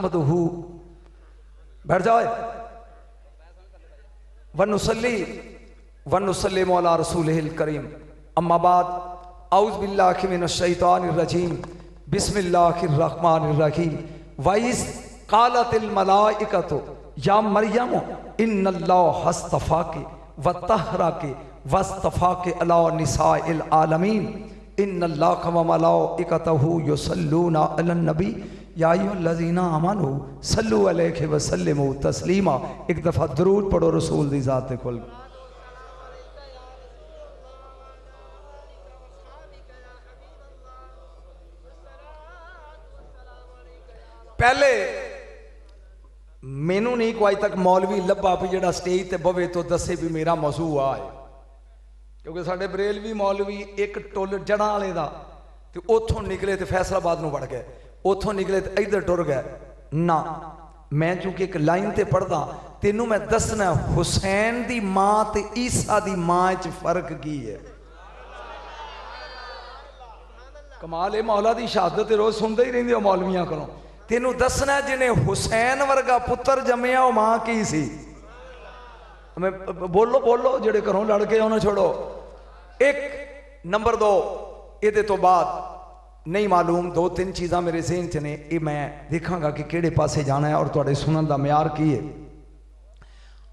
मदहू बैठ जाओ। वनुसल्ली मौला रसूलिल करीम। अम्मा बाद औज़ बिल्लाहि मिनश शैतानिर रजीम। बिस्मिल्लाहिर रहमानिर रहीम। वइज़ क़ालतिल मलाइकतु या मरियम इन्नल्लाह हस्तफ़ाकी व तहराकी वस्तफ़ाकी अला निसाइल आलमीन। इन्नल्लाह व मलाइकतहु युसल्लूना अलन नबी या अय्युहल्लज़ीना आमनू सल्लु अलैहि व सल्लिमू तस्लीमा। एक दफ़ा दरूद पढ़ो रसूल दी ज़ात कुल। पहले मैनू नहीं कोई तक मौलवी लभा भी जो स्टेज पर बवे तो दसे भी मेरा मौजू आ है, क्योंकि साढ़े बरेलवी मौलवी एक टुल जड़ा वाले का तो उतों निकले तो फैसलाबाद में वड़ गए, उतों निकले तो इधर टुर गए ना। मैं चूंकि एक लाइन ते पढ़दा तेनू मैं दसना हुसैन दी मां ते ईसा दी मां च फर्क की है। कमाल है, मौला दी शहादत रोज सुनते ही रहिंदे हो मौलवियां कोलों। तेनू दसना जिन्हें हुसैन वर्गा पुत्र जम्मिया वो मां की सी। मैं बोलो बोलो जेड़े घरों लड़ के उन्हें छोड़ो। एक नंबर दो ये तो बाद नहीं मालूम, दो तीन चीज़ां मेरे ज़हन च ने, ये मैं देखांगा कि किहड़े पासे जाना है और तुहाडे सुनन दा म्यार की है।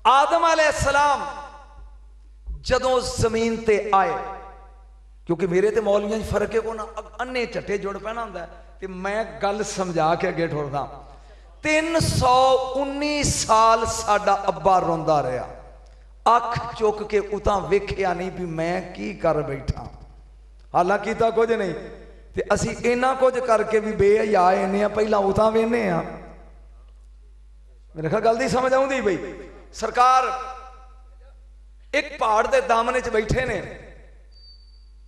आदम अलैहिस्सलाम जदों जमीन ते आए, क्योंकि मेरे तो मौलवियां फर्क है को ना, अन्ने झट्टे जुड़ पैना हुंदा है ते मैं गल समझा के अगे ठुरदा। 319 साल साडा अब्बा रोंदा रहा, अख चुक के उतां वेखिया नहीं भी मैं की कर बैठा। हालांकि कीता कुछ नहीं ते असी इन्ना कुछ करके भी बेहया इन्ने पहला उतां वेने आ। मेरे ख्याल गल दी समझ आउंदी बई। सरकार एक पहाड़ के दामने च बैठे ने,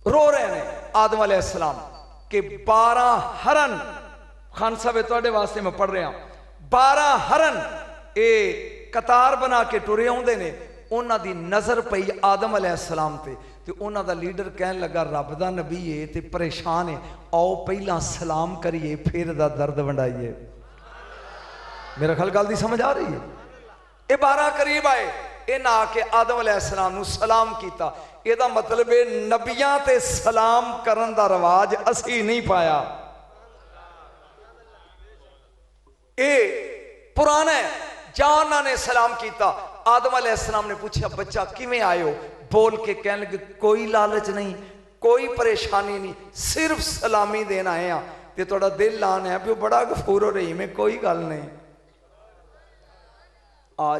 रो रहे ने आदम अलैहिस्सलाम के 12 हरन। खान साहब तुहाडे वास्ते मैं पढ़ रहा, 12 हरन ये कतार बना के टुरे आउंदे ने। उन्हां दी नजर पई आदम अलैहिस्सलाम ते उन्हां दा लीडर कहन लगा रब दा नबी है ते परेशान है, आओ पहला सलाम करिए फिर दा दर्द वंडाइए। मेरा ख्याल गल दी समझ आ रही है। ये 12 करीब आए, इन्हां आके आदम अलैहिस्सलाम नू सलाम कीता। ਇਹਦਾ मतलब है नबियां ते सलाम करन दा रवाज असी नहीं पाया, ये पुराना है। जाना ने सलाम किया, आदम अलैहिस्सलाम ने पूछा बच्चा किवें आए हो, बोल के कहने लगे कोई लालच नहीं, कोई परेशानी नहीं, सिर्फ सलामी देना आए हैं ते थोड़ा दिल लान है भी बड़ा गफूर हो रही में कोई गल नहीं।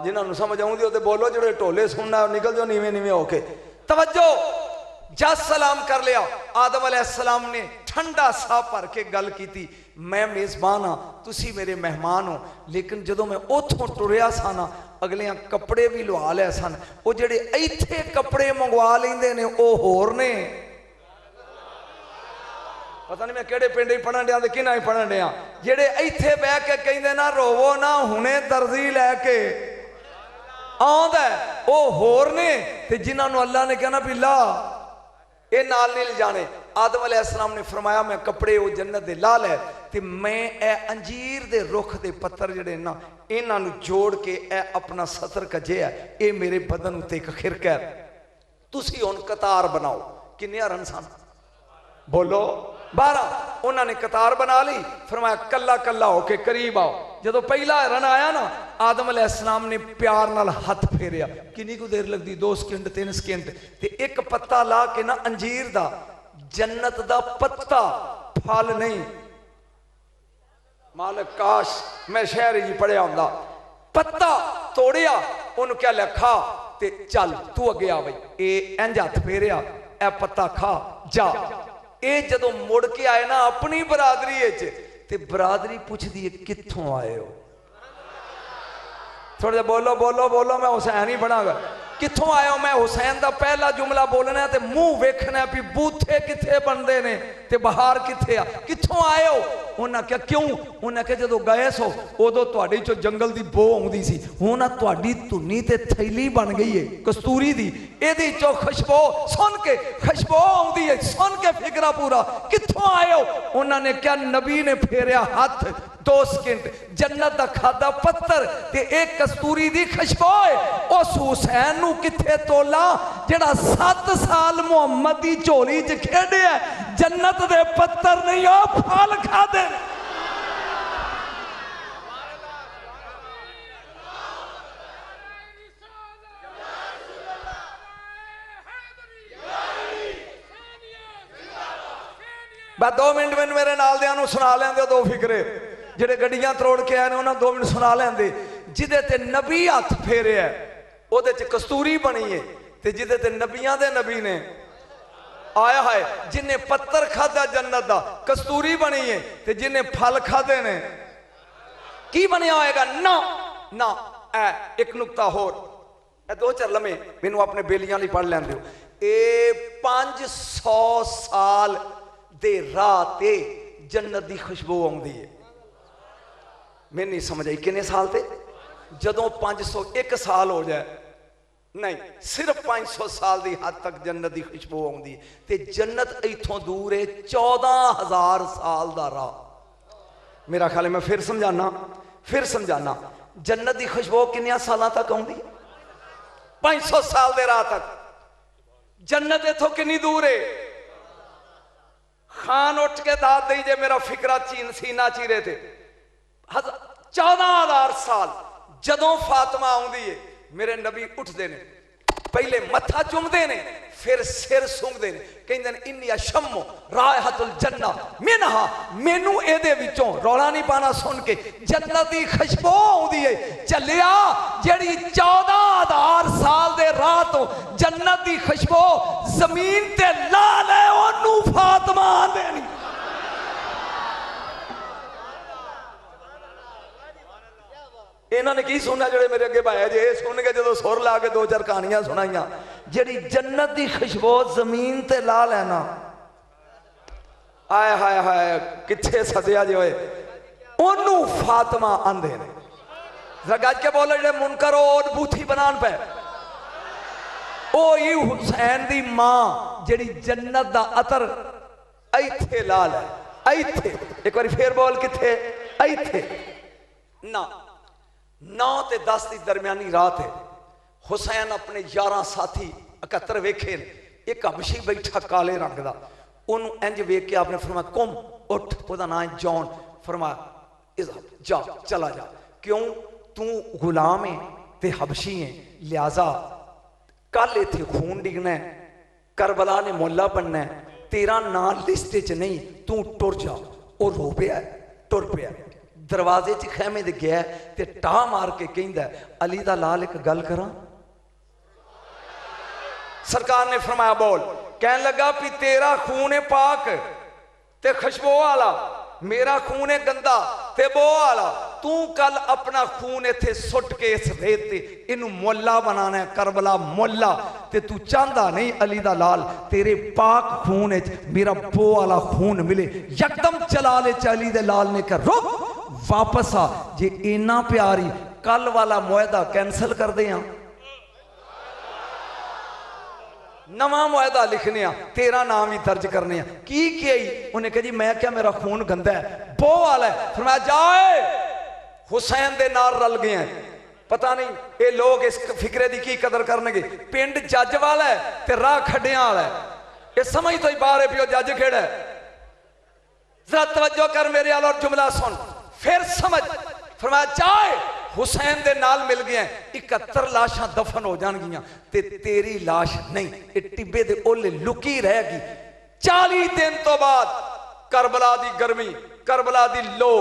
जिन्होंने समझ आऊंगी वो बोलो, जो ढोले सुनना निकल जाओ नीवे नीवे होके। तवज्जो, जब सलाम कर लिया आदम अलैहिस्सलाम ने ठंडा सा भर के गल की, मैं मेजबान हाँ तुसी मेरे मेहमान हो, लेकिन जदों मैं उथों टुरिया सा ना अगलियां कपड़े भी लवा लिया सन, वो जेड़े इत्थे कपड़े मंगवा लेंदे ने वो होर ने। पता नहीं मैं केड़े पिंड ही पढ़न दिया कि ना ही पढ़न दिया, जेड़े इत्थे बह के कहंदे ना रोवो ना हुणे दर्जी लैके आंदा वो होर ने, ते जिन्होंने अल्लाह ने कहना भी ला ये नाल नहीं ले जाने। आदम अलैहिस्सलाम ने फरमाया मैं कपड़े वो जन्नत दे ला लै ते मैं ए अंजीर दे रुख दे पत्तर जड़े ना इन्हां नूं जोड़ के ए अपना सतर कजे है, ये मेरे बदन उत्ते एक खिरका है, तुसी हुण कतार बनाओ। किन्ने हरन सन बोलो? 12। उन्होंने कतार बना ली, फरमाया कला कला होके करीब आओ। जदों पहला हरन आया ना आदम अलैहिस्सलाम ने प्यार नाल हथ फेरिया, किन्नी को देर लगती 2 सेकंड 3 सेकंड, ते एक पत्ता ला के ना अंजीर दा, जन्नत दा पत्ता फल नहीं, मालिक काश मैं शहर जी पढ़िया हुंदा। पत्ता तोड़िया उन्होंने क्या लिखा ते चल तू अगे आ बई, ए इंज हथ फेरिया ए पत्ता खा जा। ये जदों मुड़ के आए ना अपनी बरादरी ते बरादरी पुछदी है कित्थों आए हो? थोड़ा बोलो बोलो बोलो, मैं हुसैन ही बनागा। कित्थों आए हो? मैं हुसैन का पहला जुमला बोलना ते मुंह वेखना भी बूथे किथे बनते ने ते बहार किथे आ। कित्थों आए हो? उन्हें क्या क्यों? उन्हें क्या जो गए सो उदों तुहाडे चो जंगल की बो आउंदी सी, हुण तुहाडी धुनी ते थैली बन गई है कस्तूरी दी, इहदे चो खुशबू सुन के खुशबू आउंदी है, सुन के फिकरा पूरा कित्थों आए हो? उन्होंने क्या नबी ने फेरिया हाथ 2 सेकंड, जन्नत दा खादा पत्थर ते एक कस्तूरी दी खुशबू है। उस हुसैन नू किथे तोला जेड़ा 7 साल मुहम्मद दी झोली च खेडिया, जन्नत दे पत्थर नहीं ओ फल खादे। बस 2 मिनट मैंने मेरे नाल दियां सुना लेंदे 2 फिकरे जेडे गड्डियां तरोड़ के आए ने उन्होंने 2 मिनट सुना लेंदे। जिदे ते नबी हथ फेरिया ओदे च कस्तूरी बनी है, ते जिदे ते नबियां दे नबी ने आया है, जिन्हें पत्थर खादा जन्नत दा कस्तूरी बनी है, ते जिन्हें फल खादे ने की बनया होएगा? ना ना। एक नुकता होर, 2-4 लम्हे मैनू अपने बेलियां लई पढ़ लैन दिओ। ए 500 साल दे राह ते जन्नत दी खुशबू आउंदी है। मैं नहीं समझ आई किन्ने साल ते? जदों 501 साल हो जाए, नहीं सिर्फ 500 साल की हद तक जन्नत की खुशबू आउंदी है, ते जन्नत इथों दूर है 14,000 साल का राह। मेरा ख्याल है मैं फिर समझाना जन्नत की खुशबू किन्ने साल तक आउंदी है? 500 साल के राह तक। जन्नत इथों कितनी दूर है? खान उठ के दाद दी जे मेरा फिकरा सीना चीरे थे। 14,000 साल। जदों फातिमा आउंदी है, मेरे नबी उठते ने, पहले मत्था चुमते ने, फिर सिर सूंघते ने, कहते हैं इन्नी अशम्मो रायहतुल जन्ना मिनहा, मैनू एदे विचों रौला नहीं पाना सुन के जन्नत की खुशबू आउंदी है। चलिया जेड़ी 14,000 साल दे राह तो जन्नत की खुशबू जमीन ते ला ले, ओनू फातिमा देनी। इन्होंने की सुनना जोड़े मेरे अगे भाया जे सुन के जो सुर ला के 2-4 कहानियां सुनाइया, जेड़ी जन्नत की खुशबू जमीन ते ला लेना, आए हाय हाय किथे सदया जो है ओनू फातिमा आंदे ने। गज के बोलो जे मुनकर और बूथी बनान पे ओ ही हुसैन दी मां जेड़ी जन्नत दा अतर इथे ला ले, इथे एक बार फिर बोल किथे? इथे ना 9 ते 10 की दरम्यानी रात है। हुसैन अपने 11 साथी 71 वेखे, एक हबशी बैठा काले रंग का, उन्होंने इंज वेख के आपने फरमाया कुम उठ, उसका नाम है जॉन, फरमाया जा चला जा, क्यों तू गुलाम है ते हबशी है, लिहाजा कल इथे खून डिगना है, करबला ने मोला बनना है, तेरा नाम लिस्ट च नहीं, तू टुर जा। वो रो पिया, टुर पिया, दरवाजे च खैमे दे गया ते टाह मार के कहंदा अली दा लाल एक गल करा। सरकार ने फरमाया बोल। कहने लगा भी तेरा खून है पाक ते खुशबू वाला, मेरा खून है गंदा ते बो वाला, तू कल अपना खून इथे सुट के इस रेत ते इनू मोला बनाना है, करबला मोला, ते तू चाहता नहीं अली दा लाल तेरे पाक खून मेरा बो वाला खून मिले। यकदम चला ले अली दे लाल ने कर रुक वापस आ, जे इना प्यारी कल वाला मुआहदा कैंसल कर दे, नवा मुआहदा लिखने, तेरा नाम ही दर्ज करने की उन्हें कहा जी मैं क्या मेरा खून गंदा है, बो वाला है। फिर मैं जाए हुसैन दे नाल रल गए हैं। पता नहीं ये लोग इस फिक्रे की की कदर करनगे। पिंड जज वाला है ते राह खड्डियां वाला है, ये समझ तो ही बाहर है पियो जज केड़ा है। जरा तवज्जो कर मेरे वाल और जुमला सुन फिर समझ। फरमाया चाहे हुसैन दे नाल मिल गए 71 लाशां दफन हो जाएंगियां ते तेरी लाश नहीं, ये टिब्बे दे ओले लुकी रहेगी। 40 दिन तो बाद करबला दी गर्मी, करबला दी लो।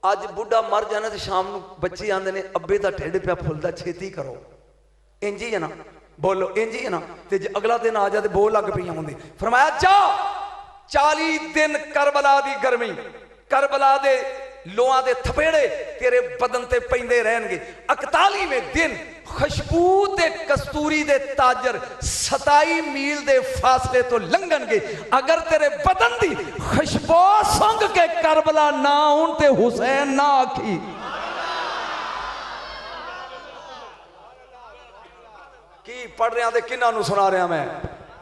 अज बुढ़ा मर जाना तो शाम को बच्चे आंदे ने अब्बे दा ढिड पिया फुलदा छेती करो, इंज ही है ना, बोलो इंज ही है ना। ते जे अगला दिन आ जाए बो लग पई आउंदी। फरमाया जा 40 दिन करबला दी गर्मी, करबला दे लोआ दे थपेड़े तेरे बदन ते पैंदे रहनगे। 41वें दिन खुशबू ते कस्तूरी दे ताजर 27 मील दे फासले तो लंघणगे, अगर तेरे बदन दी खुशबू संग के करबला ना आउन ते हुसैन ना आखी। की पढ़ रहा ते किन्हां नूं सुना रहा मैं,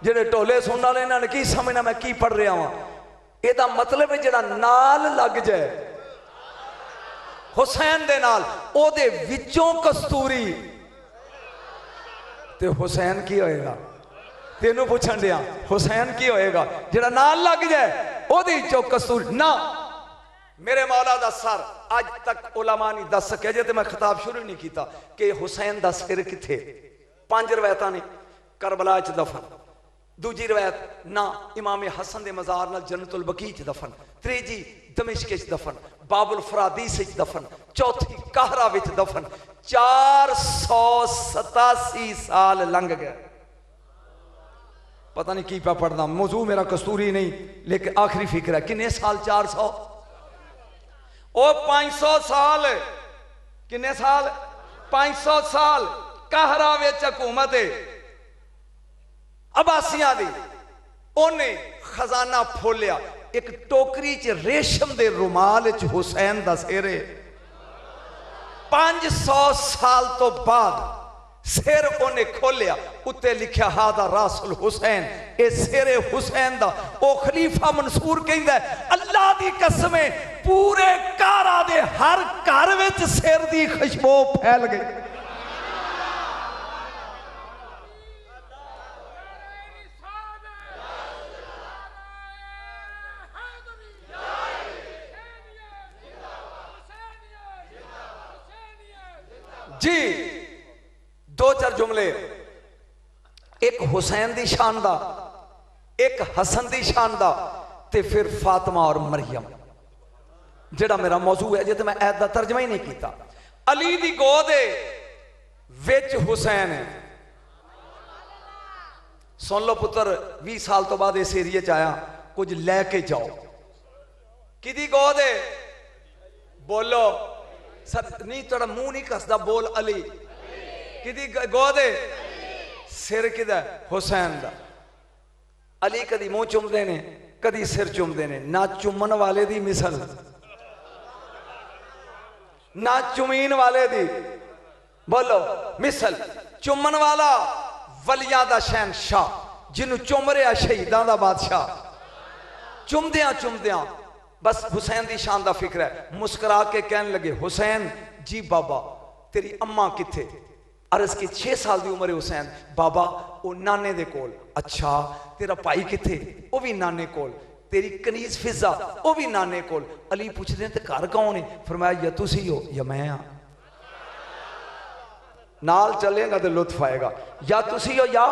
जेडे ढोले सुनने वाले इन्हां ने की समझना मैं की पढ़ रहा वां। एदा मतलब है जेड़ा नाल लग जाए हुसैन दे नाल, ओदे विचों कस्तूरी ते हुसैन की होएगा। तेनू पूछन दिया हुसैन की होएगा जेड़ा नाल लग जाए ओदी विचों कस्तूरी ना। मेरे मौला दा सर अज तक उलमा नहीं दस सके जे, ते मैं खिताब शुरू नहीं किया कि हुसैन दा सिर किथे। 5 रवायतां ने करबला च दफन, दूजी रवायत ना इमाम हसन दे मज़ार नाल जन्नतुल बकी च दफन, तीजी दमिश्क च दफन, बाबुल फरादीस च दफन, चौथी कहरा विच दफन। 487 साल लंघ गए। पता नहीं की पा पढ़ना, मौजू मेरा कस्तूरी नहीं लेकिन आखिरी फिक्र है किन्ने साल 400 ओ 500 साल, किन्ने साल 500 साल कहरा विच हुकूमत अब्बासियां दी। ओने खजाना फोलिया, एक टोकरी च रेशम दे रुमाल च हुसैन दा सिर है। 500 साल तो बाद सिर ओने खोलिया, उत्ते लिखा हादा रासुल हुसैन, ए सिर हुसैन दा। ओ खलीफा मंसूर कहंदा अल्लाह दी कसम पूरे कारा दे हर घर विच सिर दी खुशबू फैल गई। जी 2-4 जुमले, एक हुसैन दी शान दा, एक हसन दी शान दा, ते फिर फातिमा और मरियम जेड़ा मेरा मौजू है, जे तो मैं ऐत दा तर्जमा ही नहीं किया। अली दी गोद विच हुसैन है। सुन लो पुत्र, 20 साल तो बाद इस एरिए च आया, कुछ लैके जाओ। किदी गोद है बोलो सर, नहीं थोड़ा मुंह नहीं कसदा, बोल अली। किदी गोद है, सिर किदा हुसैन दा। अली कदी मुंह चुमदे ने, कदी सिर चुमदे ने। ना चुमन वाले दी मिसल, ना चुमीन वाले दी बोलो मिसल। चुमन वाला वलिया दा शहनशाह, जिन्हों चुम रहा शहीदां दा बादशाह। चुमदियां चुमदियां बस हुसैन दी शान दा फिक्र है। मुस्कुरा के कहने लगे हुसैन जी बाबा तेरी अम्मा किथे? अर्ज की 6 साल की उम्र है हुसैन। बाबा वो नाने दे कोल। अच्छा तेरा भाई किथे? वो भी नाने कोल। तेरी कनीज फिजा वो भी नाने कोल। अली पूछते हैं घर कौन है? फरमाया या तुसी हो या मैं हाँ। नाल चलेगा तो लुत्फ आएगा। या तुसी हो या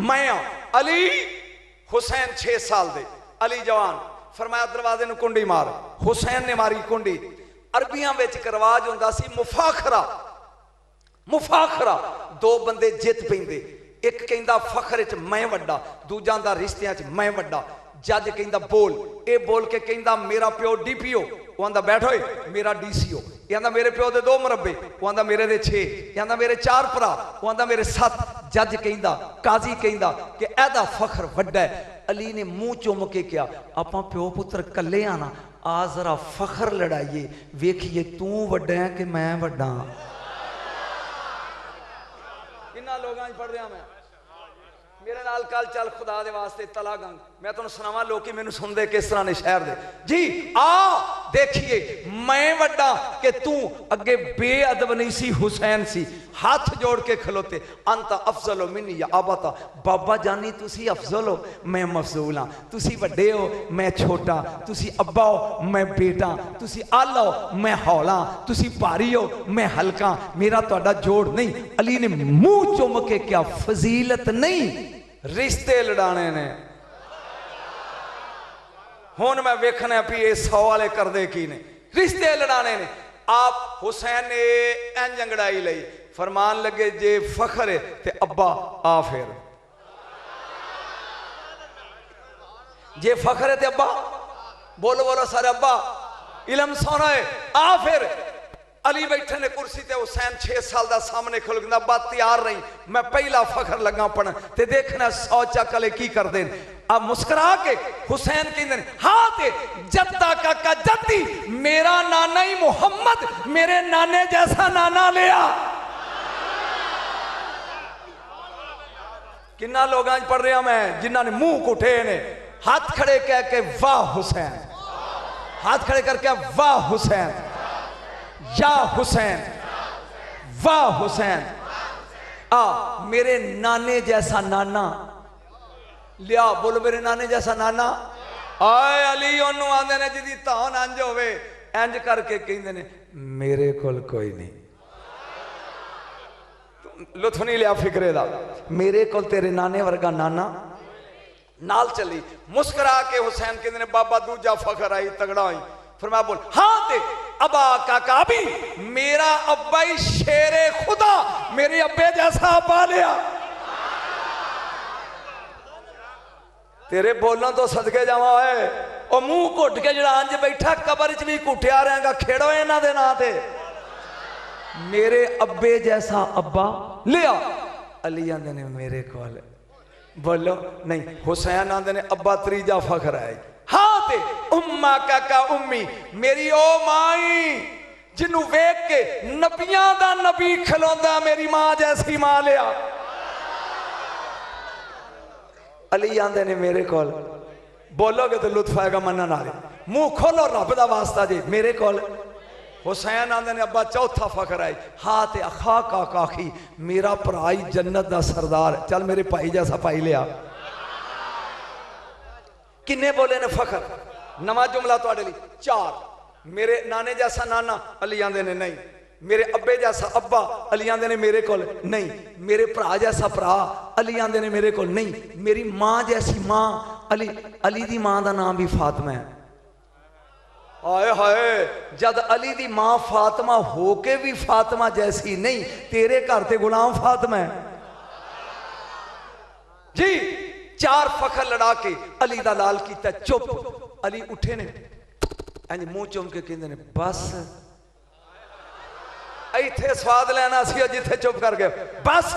मैं हाँ। अली हुसैन 6 साल दे, अली जवान। फरमाया दरवाजे नूं कुंडी मार। हुसैन ने मारी कुंडी। अरबियां विच एक रिवाज हुंदा सी मुफाखरा। मुफाखरा 2 बंदे जित पैंदे। एक कहंदा फखर च मैं वड्डा, दूजा दा रिश्तियां च मैं वड्डा। जज कहंदा बोल। ए बोल के कहंदा मेरा प्यो डीपीओ। वो आंदा बैठो मेरा डीसीओ। ये आंदा मेरे प्यो दे 2 मुरब्बे। वो आंदा मेरे दे 6। ये आंदा मेरे 4 भरा। वो आंदा मेरे 7। जज कहंदा, काजी कहंदा कि एदा फखर वड्डा है। अली ने मुंह चुम के क्या आप प्यो पुत्र कले आना, आ जरा फखर लड़ाइए, वेखिए तू वड्डा है कि मैं वड्डा। किन्ना लोगां च पढ़ रहा मैं। मेरे नाल कल चल खुदा दे वास्ते तला गंग। मैं तुहानू सुनावां लोग कि मैनू सुनदे किस तरह ने शहर दे। जी आ देखिए मैं वड्डा कि तू अगे बेअदब नहीं सी, हुसैन सी। हाथ जोड़ के खलोते। अंत अफजल हो मिन्नी या आबाता। बाबा जानी तुसी अफजल हो, मैं मफजूल हाँ। तुसी वड्डे हो, मैं छोटा। तुसी अब्बा हो, मैं बेटा। तुसी आला हो, मैं हौला। तुसी भारी हो, मैं हल्का। मेरा तुहाडा जोड़ नहीं। अली ने मुंह चुम के क्या फजीलत नहीं, रिश्ते लड़ाने ने। हुण मैं वेखना भी ये 100 वाले करदे की ने। रिश्ते लड़ाने ने। आप हुसैन ने इंज अंगड़ाई लई। फरमान लगे जे फखर है ते अब्बा आ फिर। जे फखर है ते अब्बा बोलो बोलो सारे अब्बा। इलम सोना है आ फिर। अली बैठे ने कुर्सी ते हुसैन 6 साल का सामने खलो कहंदा बा तैयार रही मैं पहला फखर लगा पढ़न ते देखना 100 चकले की करते हैं। अब मुस्कुरा के हुसैन कहते हैं हाँ ते जद्दा काका जद्दी मेरा नाना ही मुहम्मद मेरे नाने जैसा नाना लिया। किन्ना लोगों पढ़ रहा मैं जिन्होंने मुंह उठे ने हाथ खड़े कह के वाह हुसैन, हाथ खड़े करके वाह हुसैन, या हुसैन, वाह हुसैन। मेरे नाने जैसा नाना लिया। बोलो मेरे नाने जैसा नाना। आए अली ओनू आंदे ने जिदी धान अंज होवे इंज करके कहंदे ने मेरे कोल कोई नहीं। लुत्फ नहीं लिया फिक्रे दा। मेरे कोल तेरे नाने वर्गा नाना नाल चली। मुस्कुरा के हुसैन कहंदे ने बाबा दूजा फखर आई तगड़ा आई। फरमाया बोल हाँ ते अबा काका भी मेरा अब्बा ही शेरे खुदा मेरे अब्बे जैसा अब्बा लिया। तेरे बोलना तो सदके जावा है और मुंह घुट के जड़ा अंज बैठा कबर च भी घुटिया रहेगा खेड़ो इन्हां दे नां ते मेरे अब्बे जैसा अब्बा लिया। अली आंदे ने मेरे कोल बोलो नहीं। हुसैन आंदे ने अब्बा त्रीजा फखर है हाँ ते उम्मा काका उम्मी मेरी ओ माई जिन्नू वेख के नबियां दा नबी खलोंदा मेरी मां जैसी मां लिया। अली आंदे ने मेरे कोल बोलोगे तो लुत्फ आएगा मन्ना नाले मुंह खोलो रब दा वास्ता जी मेरे कोल। हुसैन आंदे ने अब्बा चौथा फखर आई हाँ ते अखा का काखी मेरा भरा जन्नत दा सरदार चल मेरे भाई जैसा भाई लिया। किन्ने बोले ने फखर नवा जुमला तुहाडे लई 4। मेरे नाने जैसा नाना अली आंदे ने नहीं। मेरे अब्बे जैसा अब्बा अली आंदे ने मेरे कोल नहीं। मेरे भरा जैसा भरा अली आंदे ने मेरे कोल नहीं। मेरी मां जैसी मां अली अली दी मां दा नाम भी फातिमा है। आए हाय जद अली दी मां फातिमा हो के भी फातिमा जैसी नहीं तेरे घर ते गुलाम फातिमा है जी। 4 फखर लड़ा के अली दा लाल कीता चुप। अली उठे ने इंज मुंह चुम के कहंदे ने बस इत्थे स्वाद लेना सी जिथे चुप कर गए बस।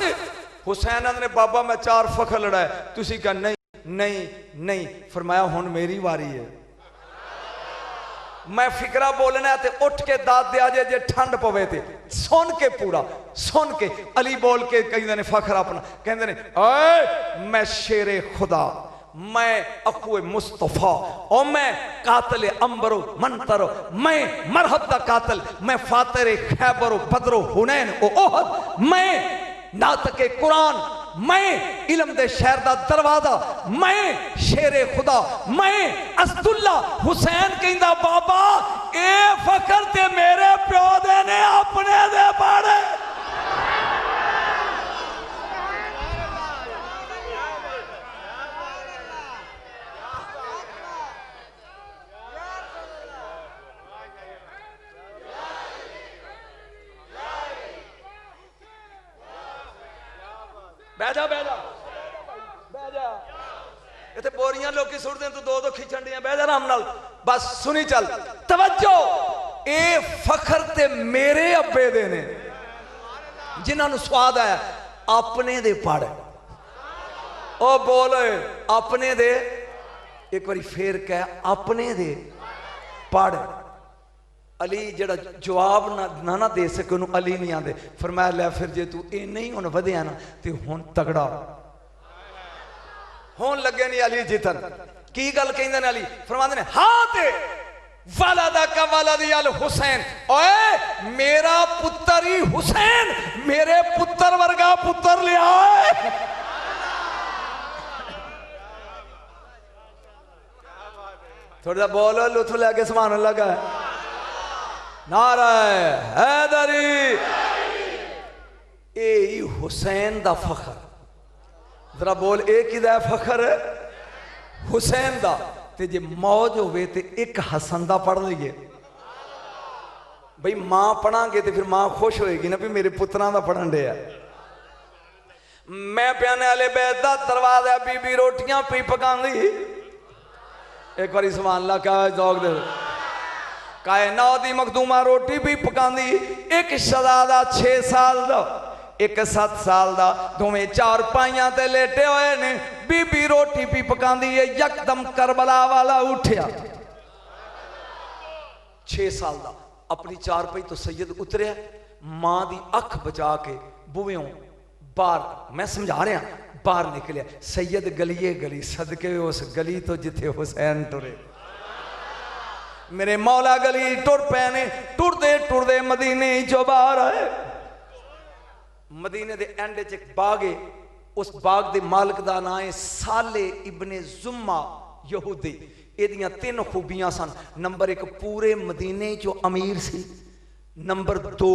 हुसैन ने बाबा मैं 4 फखर लड़ाए तुसी कहा नहीं नहीं नहीं। फरमाया हुण मेरी वारी है मैं फिकरा बोलना है ते उठ के दाद दिया जे जे ठंड पवे ते सुन के पूरा सुन के। अली बोल के कहंदे ने फखर अपना कहंदे ने ओए मैं शेरे खुदा मैं अकुए मुस्तफा और मैं कातले अंबरो मंतरो मैं मरहब दा कातल मैं फातरे खैबरो बदरो हुनैन ओ ओहद मैं नातके कुरान मैं इल्म दे शहर दा दरवाजा मैं शेरे खुदा मैं असदुल्ला। हुसैन कहंदा बाबा ए फकर ते मेरे प्यो दे ने अपने दे पाड़े। बैजा बैजा बैजा इतने बोरियां लोग सुटते तू दो खिंचन दियां बैजा आराम नाल बस सुनी चल तवज्जो। ए फखर ते मेरे अब्बे दे ने जिन्होंने स्वाद आया अपने दे पढ़ ओ बोल अपने दे एक बारी फेर कह अपने दे पढ़। अली जड़ा जवाब ना दे सके उन्होंने अली नहीं आते। फरमाया लै फिर जे तू ए नहीं हुण वधिया ना ते हुण तगड़ा होन लगे नहीं अली जितन। की गल कहंदे ने अली फरमांदे ने हाँ ते वालादा का वालादी अल हुसैन ओए मेरा पुत्र ही हुसैन मेरे पुत्र वर्गा पुत्र लिया। थोड़ा बोलो लुत्फ लगे समान लगा नारा हैदरी ए हुसैन दा फखर जरा बोल ए किदा फखर हुसैन दा। ते जे मौज होवे ते एक हसन दा पढ़ लीए भाई मां पढ़ांगे तो फिर मां खुश होएगी ना भी मेरे पुत्रां दा पढ़न डे। मैं प्याने वाले बैद दा दरवाजा बीबी रोटियां पी पकांदी एक बारी समान ला क्या जौक दे कायनात दी मखदूमा रोटी भी पकांदी। एक शहजादा 6 साल दा, एक 7 साल दा, दोवें चार पाइयां ते लेटे हुए ने। बीबी रोटी भी पकांदी है, यकदम करबला वाला उठया। 6 साल दा अपनी चारपाई तो सैयद उतरिया, मां दी अख बचा के बुवेओं बाहर, मैं समझा रहा, बाहर निकलिया। सैयद गलिए गली सदके उस गली तो जिथे हुसैन टुरे। मेरे मौला गली टुर पे ने, टुरदे टुरदे मदीने चो बाहर आए। मदीने दे एंड च एक बाग है, उस बाग दे मालिक दा नाम है साले इब्ने जुम्मा यहूदी। एदियां 3 खूबियां सन। नंबर 1 पूरे मदीने चो अमीर सी, नंबर 2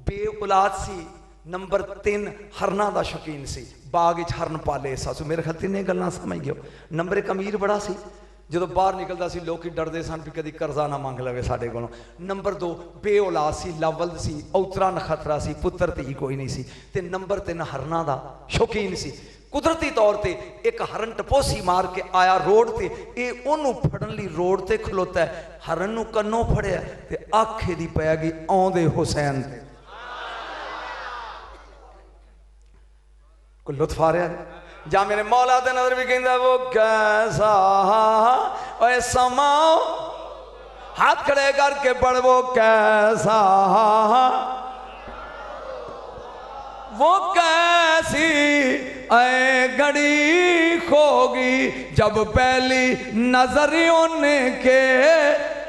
बे औलाद सी, नंबर 3 हरना दा शौकीन सी। बाग च हरन पाले सासू, मेरे ख्याल 3 गल्लां समझ गए। नंबर 1 अमीर बड़ा सी, जो बाहर निकलता सी लोग डरते सन भी कभी कर्जा ना मंग लवे साडे कोलों। नंबर 2 बे औलाद सी, लावल सी, औतरा नखतरा सी, पुत्र धी कोई नहीं सी। ते नंबर 3 हरना दा शौकीन सी। कुदरती तौर ते एक हरन टपोसी मार के आया रोड ते, ये ओनू फड़न लई रोड ते खलोता है। हरन नू कन्नों फड़िया ते आखे दी पै गई आउंदे हुसैन ते। कोई लुत्फ आ रहा है जा मेरे मौला दे नजर भी कहंदा वो कैसा ओए समाओ, हाथ खड़े करके पढ़ वो कैसा, वो कैसी ऐ घड़ी खोगी जब पहली नजर उनके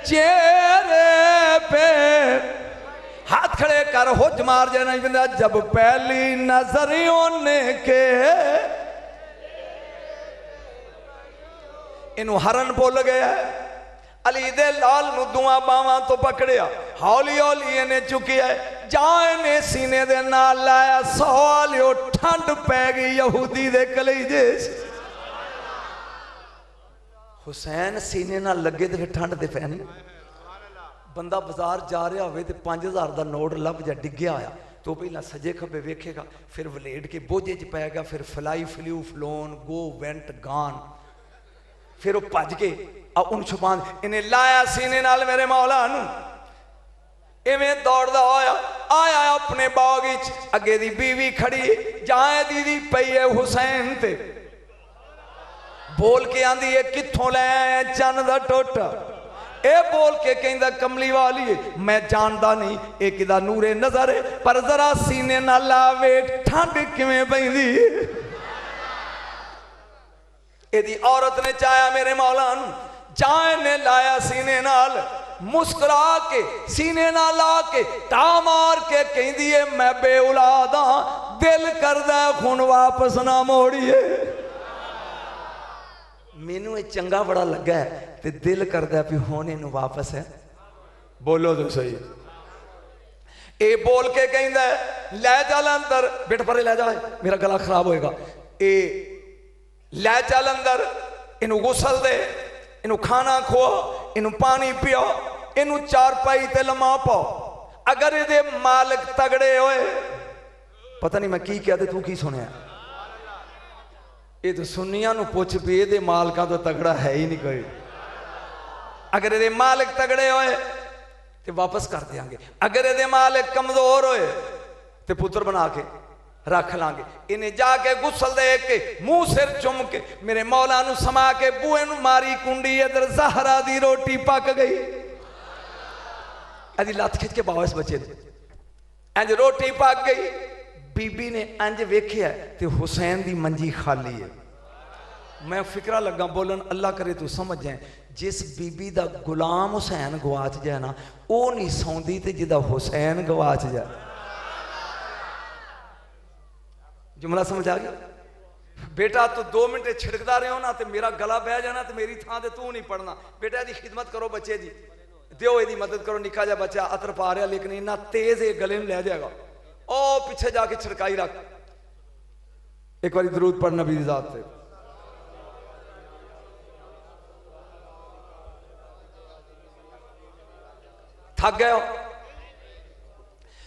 चेहरे पे। हाथ खड़े कर हुज मार जाना बिंदा, जब पहली नजर उनके। इनू हरन भुल गया। अली दे लाल नू दुआ बावां तो पकड़िया, हौली हौली इन्हें चुकिया, जाए ने सीने दे नाल लाया। सवालियो ठंड पै गई यहूदी दे कलेजे। हुसैन सीने नाल लगे तो फिर ठंड ते पैनी। बंदा बाजार जा रहा हो तो 5000 का नोट लभ जा डिग्या होया तो पहला सजे खब्बे वेखेगा, फिर वलेट के बोझे च पैगा, फिर fly flu phloem go went गान, फिर वह भज के उन छुपा इन्हें लाया सीने नाल मेरे मौला नू। इवें दौड़दा होया आया अपने बाग च, अगे दी बीवी खड़ी जाए दीदी पई है हुसैन ते। बोल के आंदी है कित्थों लै आया चन्न दा टोटा। ए बोल के कहंदा कमली वाली है, मैं जानदा नहीं ये किदा नूरे नजर है, पर जरा सीने नाल लावे ठंड किवें पैंदी। एदी औरत ने चाया मेरे मौला नू, जाए ने लाया सीने नाल, मुस्कुरा के सीने नाल ला के टा मार के कहंदी है मैं बे औलाद हां, दिल करदा हुण वापस ना मोड़िए। मैनू ये चंगा बड़ा लगा है ते दिल करदा भी हुण इनू वापस है। बोलो तो सही। ए बोल के कहंदा लै चल अंदर, बेटा परे लै जा मेरा गला खराब होएगा। ए लै चल अंदर, इनू गुसल दे, इनू खाना खो, इनू पानी पियो, इनू चारपाई ते लमा पाओ। अगर ये मालिक तगड़े होए, पता नहीं मैं की कहते तू की सुनिया, ये तो सुनिया नू पुछ भी ये मालिका तो तगड़ा है ही नहीं कोई। अगर ये मालिक तगड़े होए तो वापस कर देंगे, अगर ये मालिक कमजोर होए तो पुत्र बना के रख लांगे। इन्हें जाके गुसल दे के मुंह सिर चुम के मेरे मौला नू समा के बुए नू मारी कुंडी, इधर ज़हरा दी रोटी पक गई। अदी लत खिंच के बाओ इस बच्चे इंज रोटी पक गई। बीबी ने इंज वेख्या ते हुसैन दी मंजी खाली है। मैं फिक्रा लगा बोलन अल्लाह करे तू समझ जाए, जिस बीबी दा गुलाम हुसैन गवाच जाए ना, वो नहीं सौंदी ते जिदा हुसैन गवाच जाए। जुमला समझ आ गया? बेटा तू 2 मिनट छिड़कदा रहे हो ना तो मेरा गला बह जाना, तो मेरी थां ते तू नहीं पढ़ना। बेटा दी खिदमत करो, बच्चे दी दियो, यदी मदद करो। निका जा बच्चा अतर पा रहा लेकिन इन्ना तेज ये गले में लै जाएगा। ओ पीछे जाके छिड़काई रख, एक बार दरूद पढ़ नबी दी ज़ात पे। थक गए हो?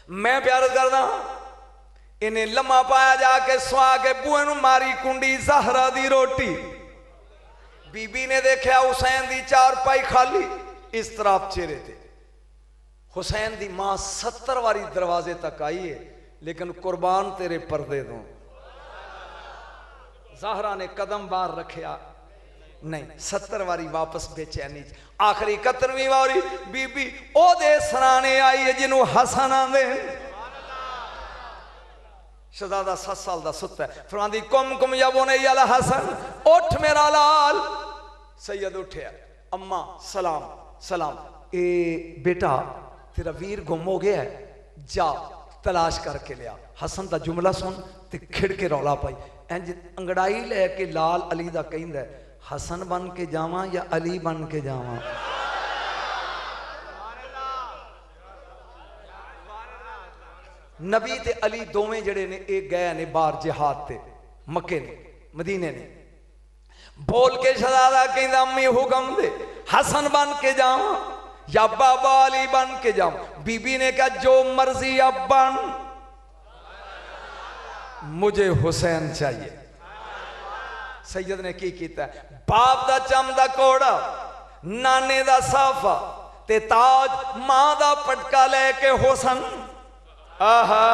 मैं प्यार करदा, इन्हें लम्मा पाया जाके सुहा के बुए नू मारी कुंडी ज़हरा दी रोटी। बीबी ने देखा हुसैन दी चारपाई खाली, इस तरफ चेहरे थे हुसैन दी मां 70 वारी दरवाजे तक आई है, लेकिन कुर्बान तेरे पर्दे दो ज़हरा ने कदम बाहर रखिया नहीं, 70 वारी वापस बेचैनी। आखिरी 71वीं वारी बीबी ओ दे सराने आई है जिन्हों हसन आंदे। शहजादा 7 साल का सुता है, फरमांदी कुम कुम या बुनैया अल हसन, उठ मेरा लाल। सैयद उठया, अम्मा सलाम सलाम। ए बेटा तेरा वीर गुम हो गया है, जा तलाश करके लिया। हसन का जुमला सुन ते खिड़ के रौला पाई, इंज अंगड़ाई लैके लाल अली दा कहंदा है, हसन बन के जावां या अली बन के जावां। नबी ते अली दोवें जड़े ने एक गए ने बाहर जिहाद ते, मक्के ने मदीने ने। बोल के शहजादा कहंदा अम्मी हुक्म दे, हसन बन के जावां या बाबा अली बन के जाऊं। बीबी ने कहा जो मर्जी अब बन, मुझे हुसैन चाहिए। सैयद ने की कीता, बाप दा चमदा कोड़ा, नाने दा साफा ते ताज, मां दा पटका लेके हुसन आहा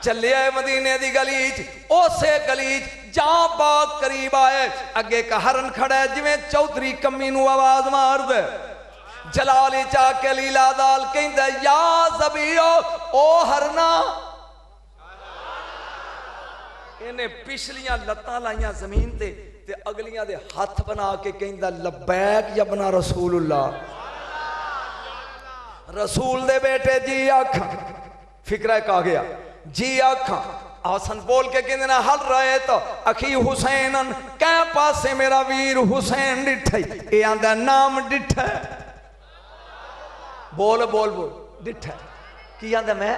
चले आए मदीने दी गलीच। उसे गलीच जहां बाग करीब आए, अगे का हरन खड़ा है जिवें चौधरी कमी नू आवाज मार दे। जलाली चाके लीला दाल कहंदा या ज़बीओ, ओ हरना। इन्हें पिछलियां लत्तां लाइयां जमीन ते अगलियां दे हाथ बना के कहंदा लब्बैक या बना रसूलुल्लाह। रसूल दे बेटे जी आखा, फिक्रा कहा गया जी आखा। हसन बोल के कहंदे ना हल रहे तो अखी हुसैनन, कै पासे मेरा वीर हुसैन डिठे। ये आंदा नाम डिठे, बोल बोल बोल डिठे की आंदा मैं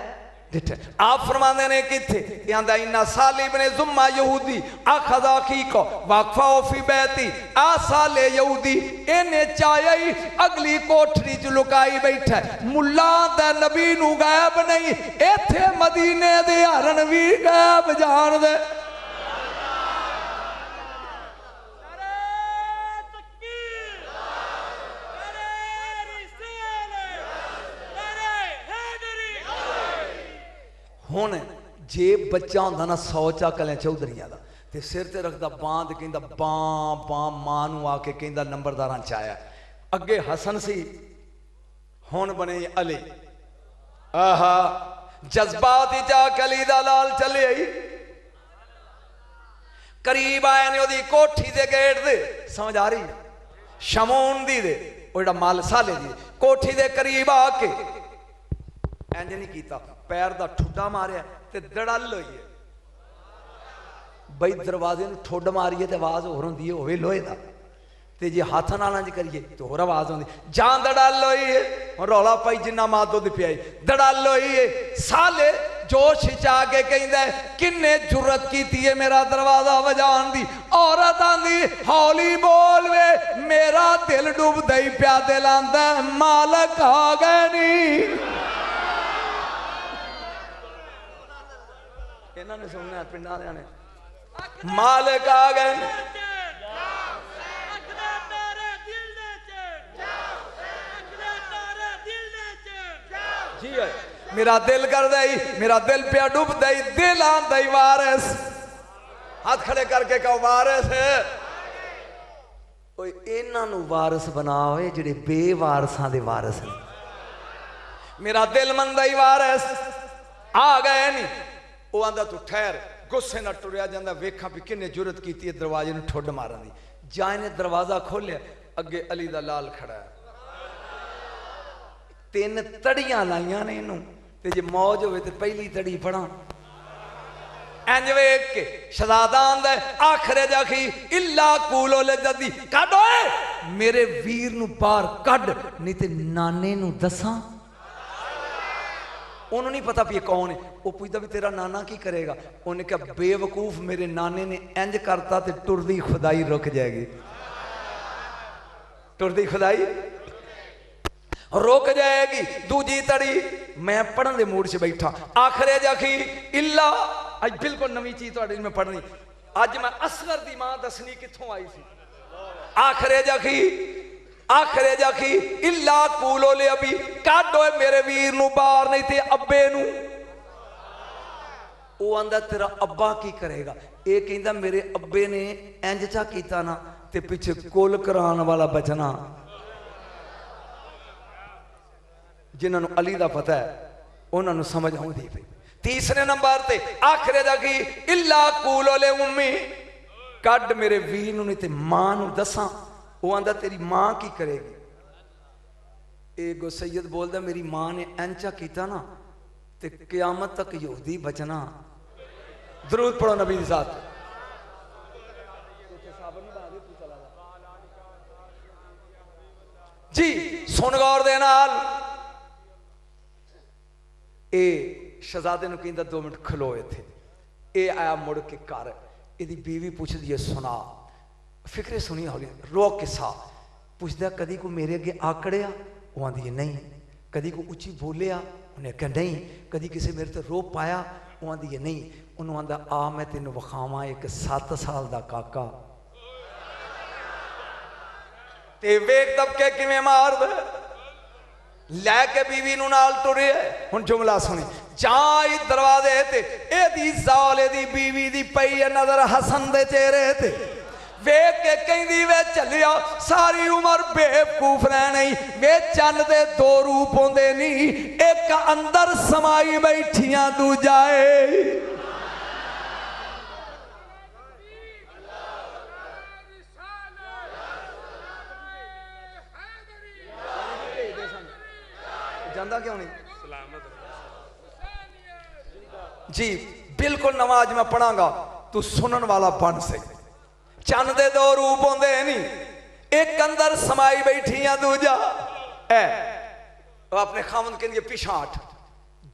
डिठे। आप फरमाते ने किथे आंदा इन्ना सालिब ने जुम्मा यहूदी अखदा की को वाकफा फी बैती। आ साले यहूदी इन्हें चाई अगली कोठरी च लुकाई बैठा। मुल्ला दा नबी नू गायब नहीं, इथे मदीने दे हरन भी गायब जान दे। हुण जे बच्चा होंदा ना 100 चाकलें चौधरियां दा ते सिर ते रखदा बांध कहंदा बां बां, मां नू आके कहंदा नंबरदारां च आया। अगे हसन सी, हुण बने अली। आहा जज्बात चाक अली दा लाल चले आई। करीब आए ने ओदी कोठी दे गेट दे, समझ आ रही शमून दी दे ओ जेड़ा माल साले दी कोठी दे करीब आके इंज नहीं कीता, पैर दा ठुड्डा मारिया ते दड़ल होई है। बई दरवाजे नूं ठुड मारिए तो आवाज होर होंदी है, होवे लोहे दा, ते जे हाथ नाल इंज करिए तो होर आवाज होंदी। जां दड़ल होई है, रौला पाई जिन्ना मां दुध पियाई, दड़ल होई है। साले जोश चा के कहंदा किन्ने जुरत कीती है मेरा दरवाजा वजान दी। औरत आंदी हौली बोल वे, मेरा दिल डुबदा ही प्या दिल आंदा मालक आ गए नी। इन्होंने सुनना पिंडा ने मालिक आ गए। जी है मेरा दिल कर दई, मेरा दिल पिया डूब दई, दिल आंदा ही वारिस। हाथ खड़े करके कहो वारिस। कोई इन्हां नू वारिस बनाओ जिहड़े बेवारसां दे वारिस ने। मेरा दिल मंदा ही वारिस आ गए नहीं। वो आंदा तू ठहर, गुस्से ना टुरिया जांदा, वेखा भी किन्ने जुरत की दरवाजे नूं ठुड मारन दी। जाए ने दरवाजा खोलिया, अगे अली दा लाल खड़ा है। 3 तड़ियां लाइया ने इनू, ते जे मौज होवे ते पहली तड़ी फड़ा। इंज वेख के शहजादा आंदा आखरे जाखी इल्ला कूलो लजदी, कढ ओए मेरे वीर नूं बाहर कढ, नहीं ते नाने नूं दसां। उन्होंने नहीं पता भी ये कौन है। वो पूछता भी तेरा नाना की करेगा। उन्हें कहा बेवकूफ मेरे नाने ने इंज करता तो टुरदी खुदाई रुक जाएगी, टुरदी खुदाई रुक जाएगी। दूजी तड़ी मैं पढ़न दे मूड से बैठा। आखिरे जाखी इल्ला, अज बिल्कुल नवी चीज थोड़ी मैं पढ़नी। अज मैं असगर दी मां दसनी कित्थों आई सी। आखिरे जाखी आखरे जाखी इल्ला कूलो ले अभी काढो मेरे वीर नू बाहर नहीं ते अब्बे नू वो आंदा तेरा अब्बा की करेगा ये कहंदा मेरे अब्बे ने इंज चा कीता ना ते पिछे कुल करान वाला बचना जिन्होंने अली दा पता है उन्होंने समझ आउंदी पई तीसरे नंबर ते आखरे जाखी इल्ला कूलो ले उम्मी कड मेरे वीर नू नहीं ते मां नू दसा वो आंदा तेरी मां की करेगी एक सैयद बोलदा मेरी मां ने इंचा कीता ना ते क़यामत तक यहूदी बचना दरूद पढ़ो नबी दे साथ जी सुन गौर दे नाल ए शहजादे नू कहंदा 2 मिनट खलो इत्थे ए आया मुड़ के घर इहदी बीवी पुछदी है सुना फिक्रे सुनी हौली रोक किसा पुछदा कदी को मेरे अगे आकड़िया वो आंदी है नहीं कदी को उच्ची बोलिया उन्हें कहा नहीं कदी किसी मेरे तो रो पाया वो आंदी है नहीं उन्होंने आंदा आ मैं तेन विखावा एक 7 साल का काका ते वेख दबके किवें मार दे लैके बीवी नू नाल टुरे हुण जुमला सुनी जाई दरवाजे ते एदी जाल एदी बीवी दी पई नजर हसन दे चेहरे ते वेख के कहंदी वे चलिया सारी उम्र बेवकूफ रहने वे चंद दे 2 रूप होंदे नहीं एक अंदर समाई बैठियां दूजा जांदा क्यों नहीं जी बिल्कुल नमाज मैं पढ़ांगा तू सुनन वाला बन से चंद दे 2 रूप होंदे नहीं एक अंदर समाई बैठियां दूजा है अपने खामन के लिए पिछा हट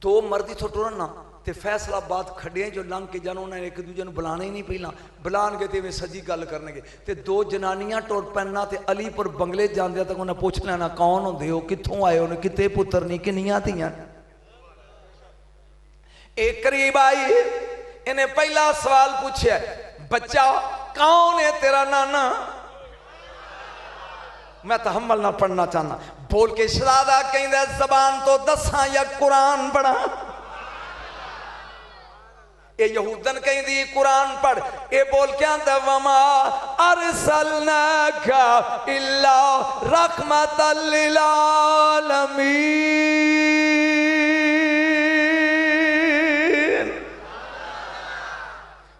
2 मर्दी तो टुरन ना ते फैसलाबाद खड़े जो लंघ के जान उन्हें एक दूजे बुलाने ही नहीं पहला बुलाने ते सजी गल करनगे ते 2 जनानियां टुर पैना ते अलीपुर बंगले जांदे तक उन्हें पूछ लेना कौन होंदे हो कित्थों आए हो किते पुत्र नहीं किन्नियां धीआं एक करीब आई इन्हें पहला सवाल पूछा बच्चा कौन है तेरा नाना मैं तो हमल ना पढ़ना चाहना बोल के शहजादा कहंदा जबान तो दसा या कुरान पढ़ा ये यहूदन कहंदी कुरान पढ़ ये बोल के आंदा वमा अरसलनाका इल्ला रहमतल लिल आलमीन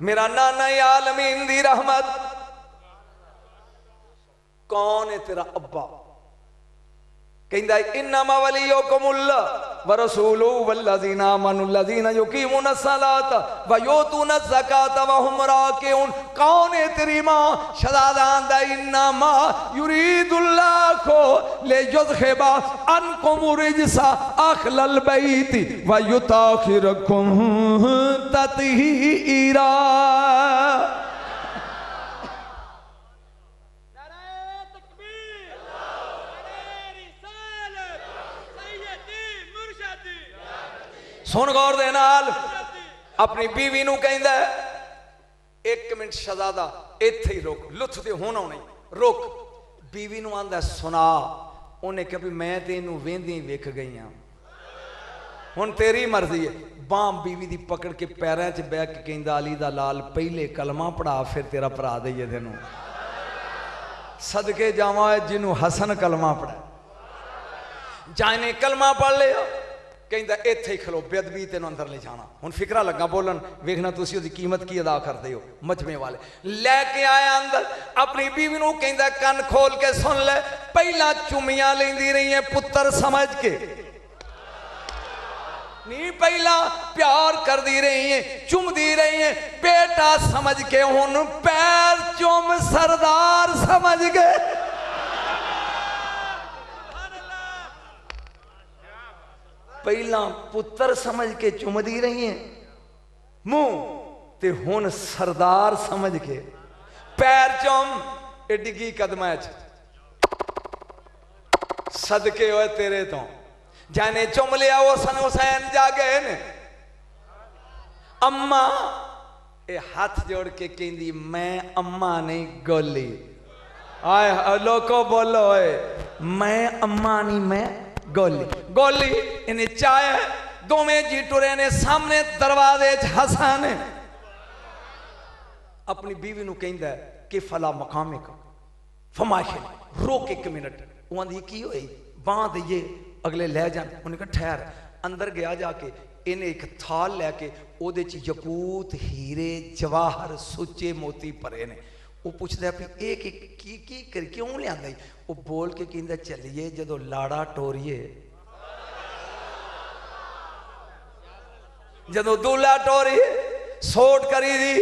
मेरा नाना आलमीन दी रहमत कौन है तेरा अब्बा कहंदा इन्नमा वलियुकुमुल्लाह व रसूलुहु वल्लज़ीना आमनुल्लज़ीना युकीमुना सलात व युतूना ज़कात व हुम राकिऊन कौन है तेरी मां शहजादा आंदा इन्नमा युरीदुल्लाहु लियुज़हिबा अन्कुम रिजसा अहलल बैति व युताखिरकुम तत्हीरा सुन गौर दे नाल अपनी बीवी नू कहंदा 1 मिनट शहजादा इत्थे ही रोक लुत्फ ते होना नहीं रोक बीवी नू आंदा सुना उन्हें कहा भी मैं तेनू वेंदी वेख गई हां हुण तेरी मर्जी है बाम बीवी दी पकड़ के पैरों च बैठ के कहंदा अली दा लाल पहले कलमा पढ़ा फिर तेरा भरा दईए तेनू सदके जावां जिन्नू हसन कलमा पढ़ा जाने कलमा पढ़ लिया कहंदा इत्थे ही खलो बेअदबी तेन अंदर ले जाना हुण फिक्रा लगा बोलन वेखना तुसीं उहदी कीमत की अदा करदे हो मजमे वाले लैके आया अंदर अपनी बीवी नूं कहंदा कन खोल के सुन ले पहला चुमियां लेंदी रही है पुत्र समझ के नहीं पहला प्यार करदी रही है चुमदी रही है बेटा समझ के हुण पैर चुम सरदार समझ गए पहला पुत्र समझ के चुमदी रही है मुंह ते हुण सरदार समझ के पैर चुम ए डिगी कदमां सदके होए तेरे तो जाने चुम लिया हुसन हुसैन जागे ने अम्मा ए हाथ जोड़ के कहंदी मैं अम्मा नहीं गोली आए लोको बोलो ओए, मैं अम्मा नहीं मैं गोली गोली इन्हें चाय दोवें जी टुरे ने सामने दरवाजे हसन अपनी बीवी नू कहंदा कि फला मकामे का फरमाइश रोक 1 मिनट वो आंदी की होई बांह दईए अगले ले जान उन्हें कहा ठहर अंदर गया जाके इन्हें एक थाल लैके ओदे च यकूत हीरे जवाहर सुच्चे मोती भरे ने वो पूछता भी एक की कर क्यों लिया वो बोल के कहता चलिए जदों लाड़ा टोरीए जदों दूल्हा टोरीए सोट करी दी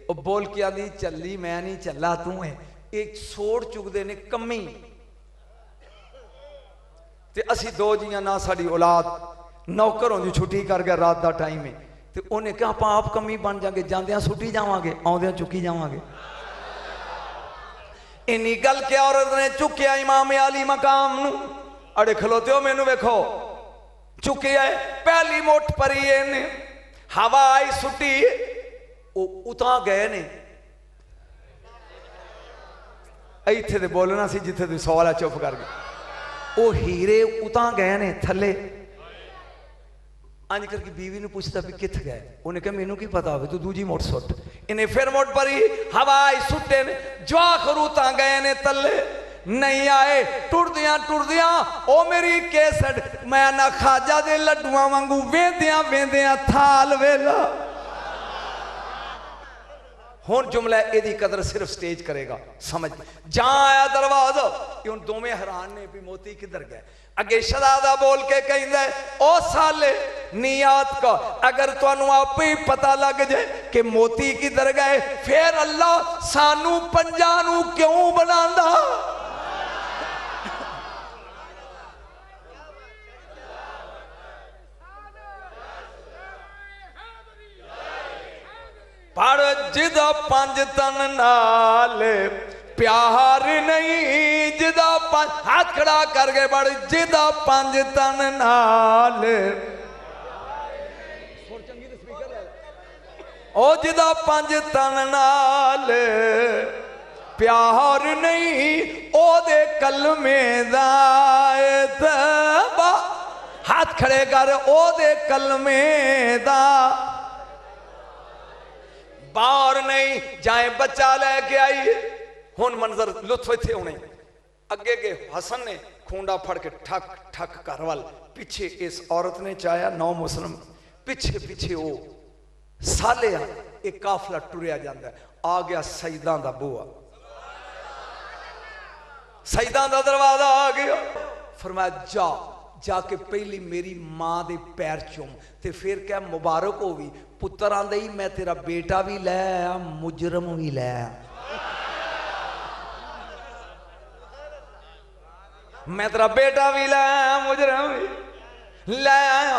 वो बोल के आंदी चली मैं नहीं चला तू है एक सोट चुकते ने कमी ते असी दो जियां ना साड़ी औलाद नौकर होंदी छुट्टी कर गया रात का टाइम है तो उन्हें कहा आप आप कमी बन जाएंगे जांदियां सुटी जावांगे आउंदियां चुकी जावांगे इन्नी गल के औरत ने चुकया इमाम अली मकाम नू अड़े खलोते हो मैनू वेखो चुकिया पहली मुठ परी ने हवा आई सुटी उता गए ने इत्थे ते बोलना सी जिथे तुम सवाल चुप कर गए वो हीरे उता गए ने थले अंज करके बीवी ने पूछता भी कित गए उन्हें कहा मैनू की पता हो तू दूजी मोट सुट इन्हें फिर मोट परी हवाई सुटे ने जवाखर उता गए ने तले नहीं आए टुरदियां टुरदियां ओ मेरी केसट मैं ना खाजा दे लड्डुआं वांगू वेंदियां वेंदियां थाल वेला हुण जुमला एदी कदर सिर्फ स्टेज करेगा समझ जहां आया दरवाजा उन दोवें हैरान ने भी मोती किधर गए अगे शहजादा बोल के कहंदा ओ साले नियात का अगर तुहानू आप ही पता लग जाए कि मोती किधर गए फिर अल्लाह सानू पंजा नू क्यों बनांदा पर जिदा 5 तन नाल प्यार नहीं जिदा हाथ खड़ा करके बड़ जिदा 5 तन नाल ओ जिदा 5 तन नाल प्यार नहीं ओ दे कलमे दा हाथ खड़े कर ओ दे कलमे दा बाहर नहीं जाए बच्चा लेके आई हुन मंजर लुत्फ इत्थे होने अगे के हसन ने खूंडा फड़ के ठक ठक कर वाल पीछे इस औरत ने चाया 9 मुसलम पीछे पीछे वो साले एक काफला टुरिया जाता है आ गया सईदां दा बुआ सईदां दा दरवाजा आ गया फरमाया जा जाके पहली मेरी मां दे पैर चूम ते फिर क्या मुबारक हो भी पुत्र आंदे ही मैं तेरा बेटा भी लै आया मुजरम भी लै आया मैं तेरा बेटा भी लै आया मुजरम भी लै आया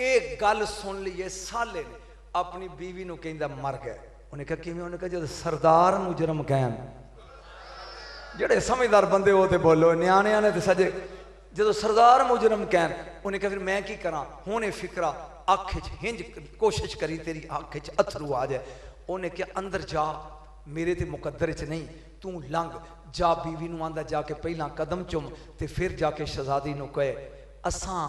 एक गल सुन ली साले ने अपनी बीवी नू कहंदा मर गए उन्हें कहा किवें उन्हें कहा जब सरदार मुजरम कहन जेड़े समझदार बंदे हो ते बोलो न्याणियां ने ते सजे जो सरदार मुजरम कहन उन्हें कहा फिर मैं की करा हुणे फिक्रा अख हिंज कोशिश करी तेरी अख अथरू आ जाए उन्हें क्या अंदर जा मेरे ते मुकद्दर च नहीं तू लंघ जा बीवी नू आंदा जाके पहला कदम चुम ते फिर जाके शहजादी नू कहे असां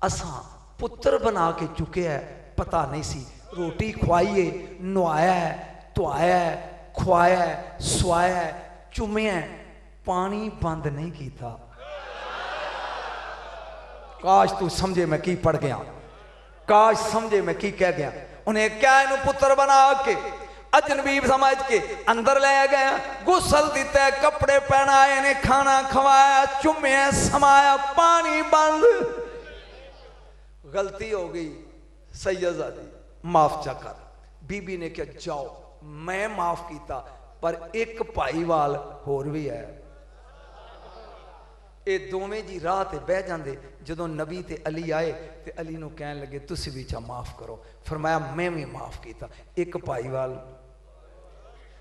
असां पुत्र बना के चुके है पता नहीं सी रोटी खुआईए नुआया है धुआया है खुआया है सुआया है चुमिया पानी बंद नहीं किया काश तू समझे मैं की पढ़ गया काश समझे मैं की कह गया उन्हें क्या इनू पुत्र बना के अजनबी समझ के अंदर ले गया गुसल दिता कपड़े पहनाए ने खाना खवाया चुम्या समाया पानी बंद गलती हो गई सैयदादी माफ चा कर बीबी ने क्या जाओ मैं माफ किया पर एक भाईवाल होर भी है ये दोवें जी राह ते बह जाते जो नबी ते अली आए ते अली नू कहन लगे तुसी भी चा माफ करो फरमाया मैं भी माफ किया एक भाईवाल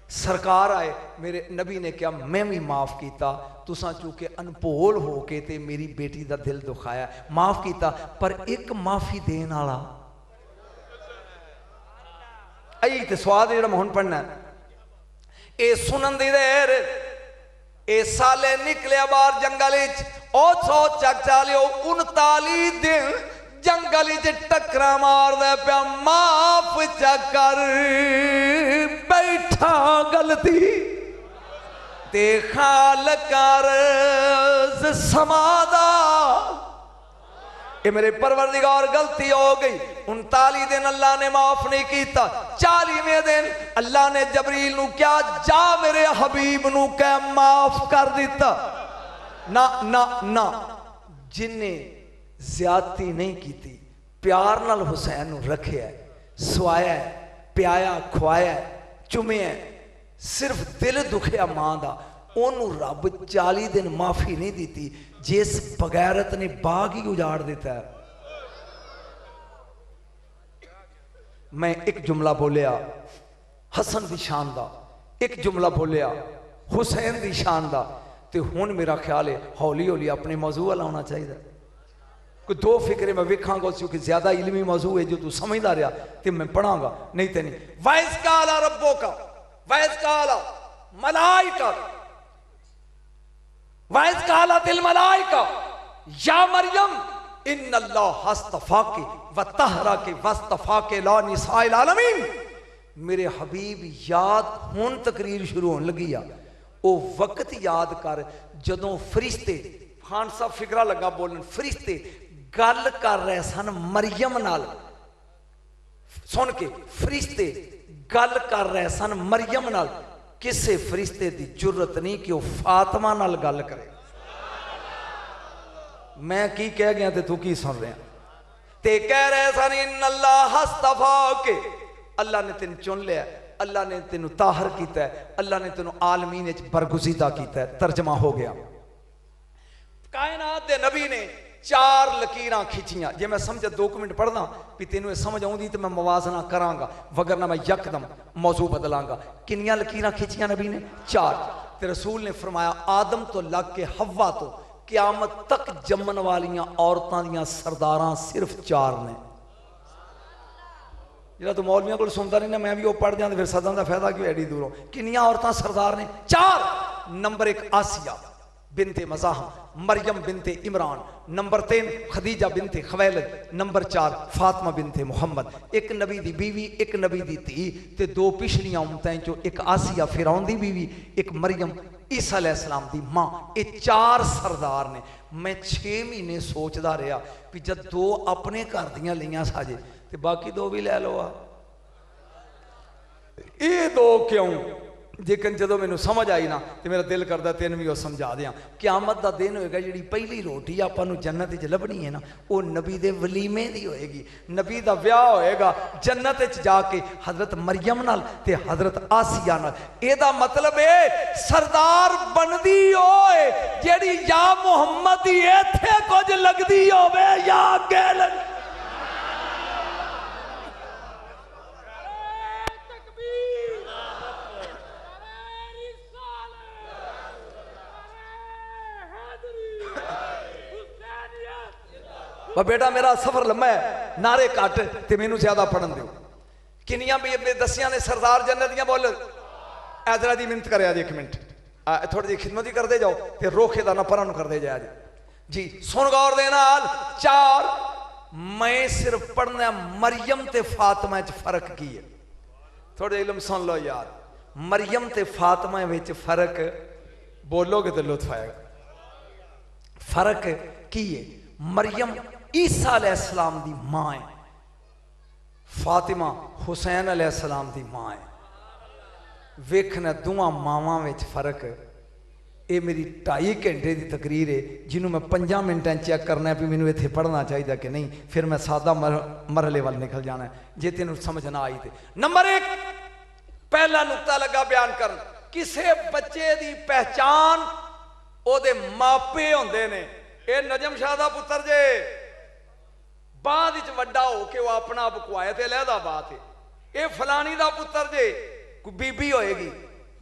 सरकार आए मेरे नबी ने क्या मैं भी माफ किया तुसा चूंकि अनभोल हो के ते मेरी बेटी का दिल दुखाया माफ किया पर एक माफी देने वाला आई तो स्वाद जो हुण पढ़ना ये सुनन दी देर इस साले निकलिया बाहर जंगल ओ 100 चक चालियो 39 दिन जंगल टक्करा मार दे पिया माफ चकर बैठा गलती ते खाल कर समादा ये मेरे परवरदिगार गलती हो गई 39 दिन अल्लाह ने माफ नहीं किया 40वें दिन अल्लाह ने जबरील नू क्या जा मेरे हबीब नू कह माफ कर दिता ना ना ना जिन्ने ज्यादती नहीं की प्यार नाल हुसैन नू रखिया सवाया प्याया खुआया चुमिया सिर्फ दिल दुखिया मां दा ओनू रब 40 दिन माफी नहीं दी जिस बगैरत ने बाग ही उजाड़ दिता है। मैं एक जुमला बोलिया हसन दी शान दा एक जुमला बोलिया हुसैन दी शान दा ते हुण मेरा ख्याल है हौली हौली अपने मौजू वाला होना चाहिए कोई दो फिक्रे मैं वेखांगा क्योंकि ज्यादा इल्मी मौजू है जो तू समझदा रहा तो मैं पढ़ांगा नहीं तो नहीं वैस काला रब्बो का वैस काला मलाइका वैस काला दिल मलाइका या मरियम इन्नल्लाह हस्तफाके व तहराके वस्तफाके ला निसाइल आलमीन मेरे हबीब याद हुण तकरीर शुरू होने लगी आ ओ वक्त याद कर जदों फरिश्ते खान साहब फिकरा लगा बोलन फरिश्ते गल कर रहे सन मरियम नाल सुन के फरिश्ते गल कर रहे सन मरियम नाल किसे फरिश्ते की जरूरत नहीं कि वह फातिमा नाल गल करे मैं की कह गया ते तू की सुन रहा ते कह रहे सन इन्नल्लाह हस्तफाके अल्लाह ने तेन चुन लिया अल्लाह ने तेन ताहर किया अल्लाह ने तेन आलमीन बरगुजीदा किया तर्जमा हो गया कायनात दे नबी ने 4 लकीरां खिंचियां जे मैं समझ 2 मिनट पढ़दा भी तेन समझ आउंदी तो मैं मवाजना करांगा वगरना मैं यकदम मौजू बदलांगा किनियां लकीरां खिंचियां नबी ने 4 ते रसूल ने फरमाया आदम तो लग के हव्वा तो क़यामत तक जमन वालियां औरतां दियां सरदारां सिर्फ 4 ने जिहड़ा तू मौलवियां कोल सुनदा नहीं ना मैं भी वो पढ़ दियां फिर सदन का फायदा क्यों एडी दूरों किनियां औरतां सरदार ने 4 नंबर 1 आसिया बिनते मज़ाहम मरियम बिनते इमरान नंबर 3 खदीजा बिनते खवैलद नंबर 4 फातिमा बिनते मुहम्मद एक नबी दी बीवी एक नबी दी धी ते 2 पिछलियां उम्मतां चो एक आसिया फिरौन दी बीवी एक मरियम ईसा अलैहिस्सलाम दी मां ये 4 सरदार ने मैं 6 महीने सोचदा रहा भी जब 2 अपने घर दियां लईयां साजे ते बाकी 2 भी लै लो ये 2 क्यों जेकन जो मैनू समझ आई ना तो मेरा दिल करता तेन भी समझा दियाँ क़यामत का दिन होएगा जी पहली रोटी आपां जन्नत च लभनी है ना वो नबी दे वलीमे दी होएगी नबी का ब्याह होएगा जन्नत च जाके हजरत मरियम नाल ते हजरत आसिया नाल एदा मतलब है सरदार बनदी होए जेड़ी या मुहम्मद दी इत्थे कुछ लगदी होवे या अगे लग बेटा मेरा सफर लम्मा है नारे घट ते मैनू ज्यादा पढ़न दो किनियां भी दसिया ने सरदार जन्नत दियां बोल ऐदरा दी मिन्नत करे 1 मिनट थोड़ी जी खिदमत ही करते जाओ ते रोखे का ना परा करते जाए जी सुन गौर दे नाल 4 मैं सिर्फ पढ़ना मरियम ते फातिमा च फर्क की है थोड़े इलम सुन लो यार मरियम ते फातिमा विच फर्क बोलोगे तो लुत्फ आएगा फर्क की है मरियम ईसा अलैहिस्सलाम दी मां है फातिमा हुसैन अलैहिस्सलाम दी मां है वेखना दोवां मावां विच फर्क ये मेरी 2.5 घंटे की तकरीर है जिन्हों मैं 5 मिनटां चेक करना भी मैनू इत्थे पढ़ना चाहिए कि नहीं फिर मैं सादा मरहले वाल निकल जाना है जे तेन समझ ना आई तो नंबर 1 पहला नुकता लगा बयान कर किसी बच्चे की पहचान ओदे मापे होंदे ने ये नजम शाह का पुत्र जे बाद वड्डा हो के वह अपना आप कुआया तो अलहदा बात है ये फलानी का पुत्र जे कोई बीबी होएगी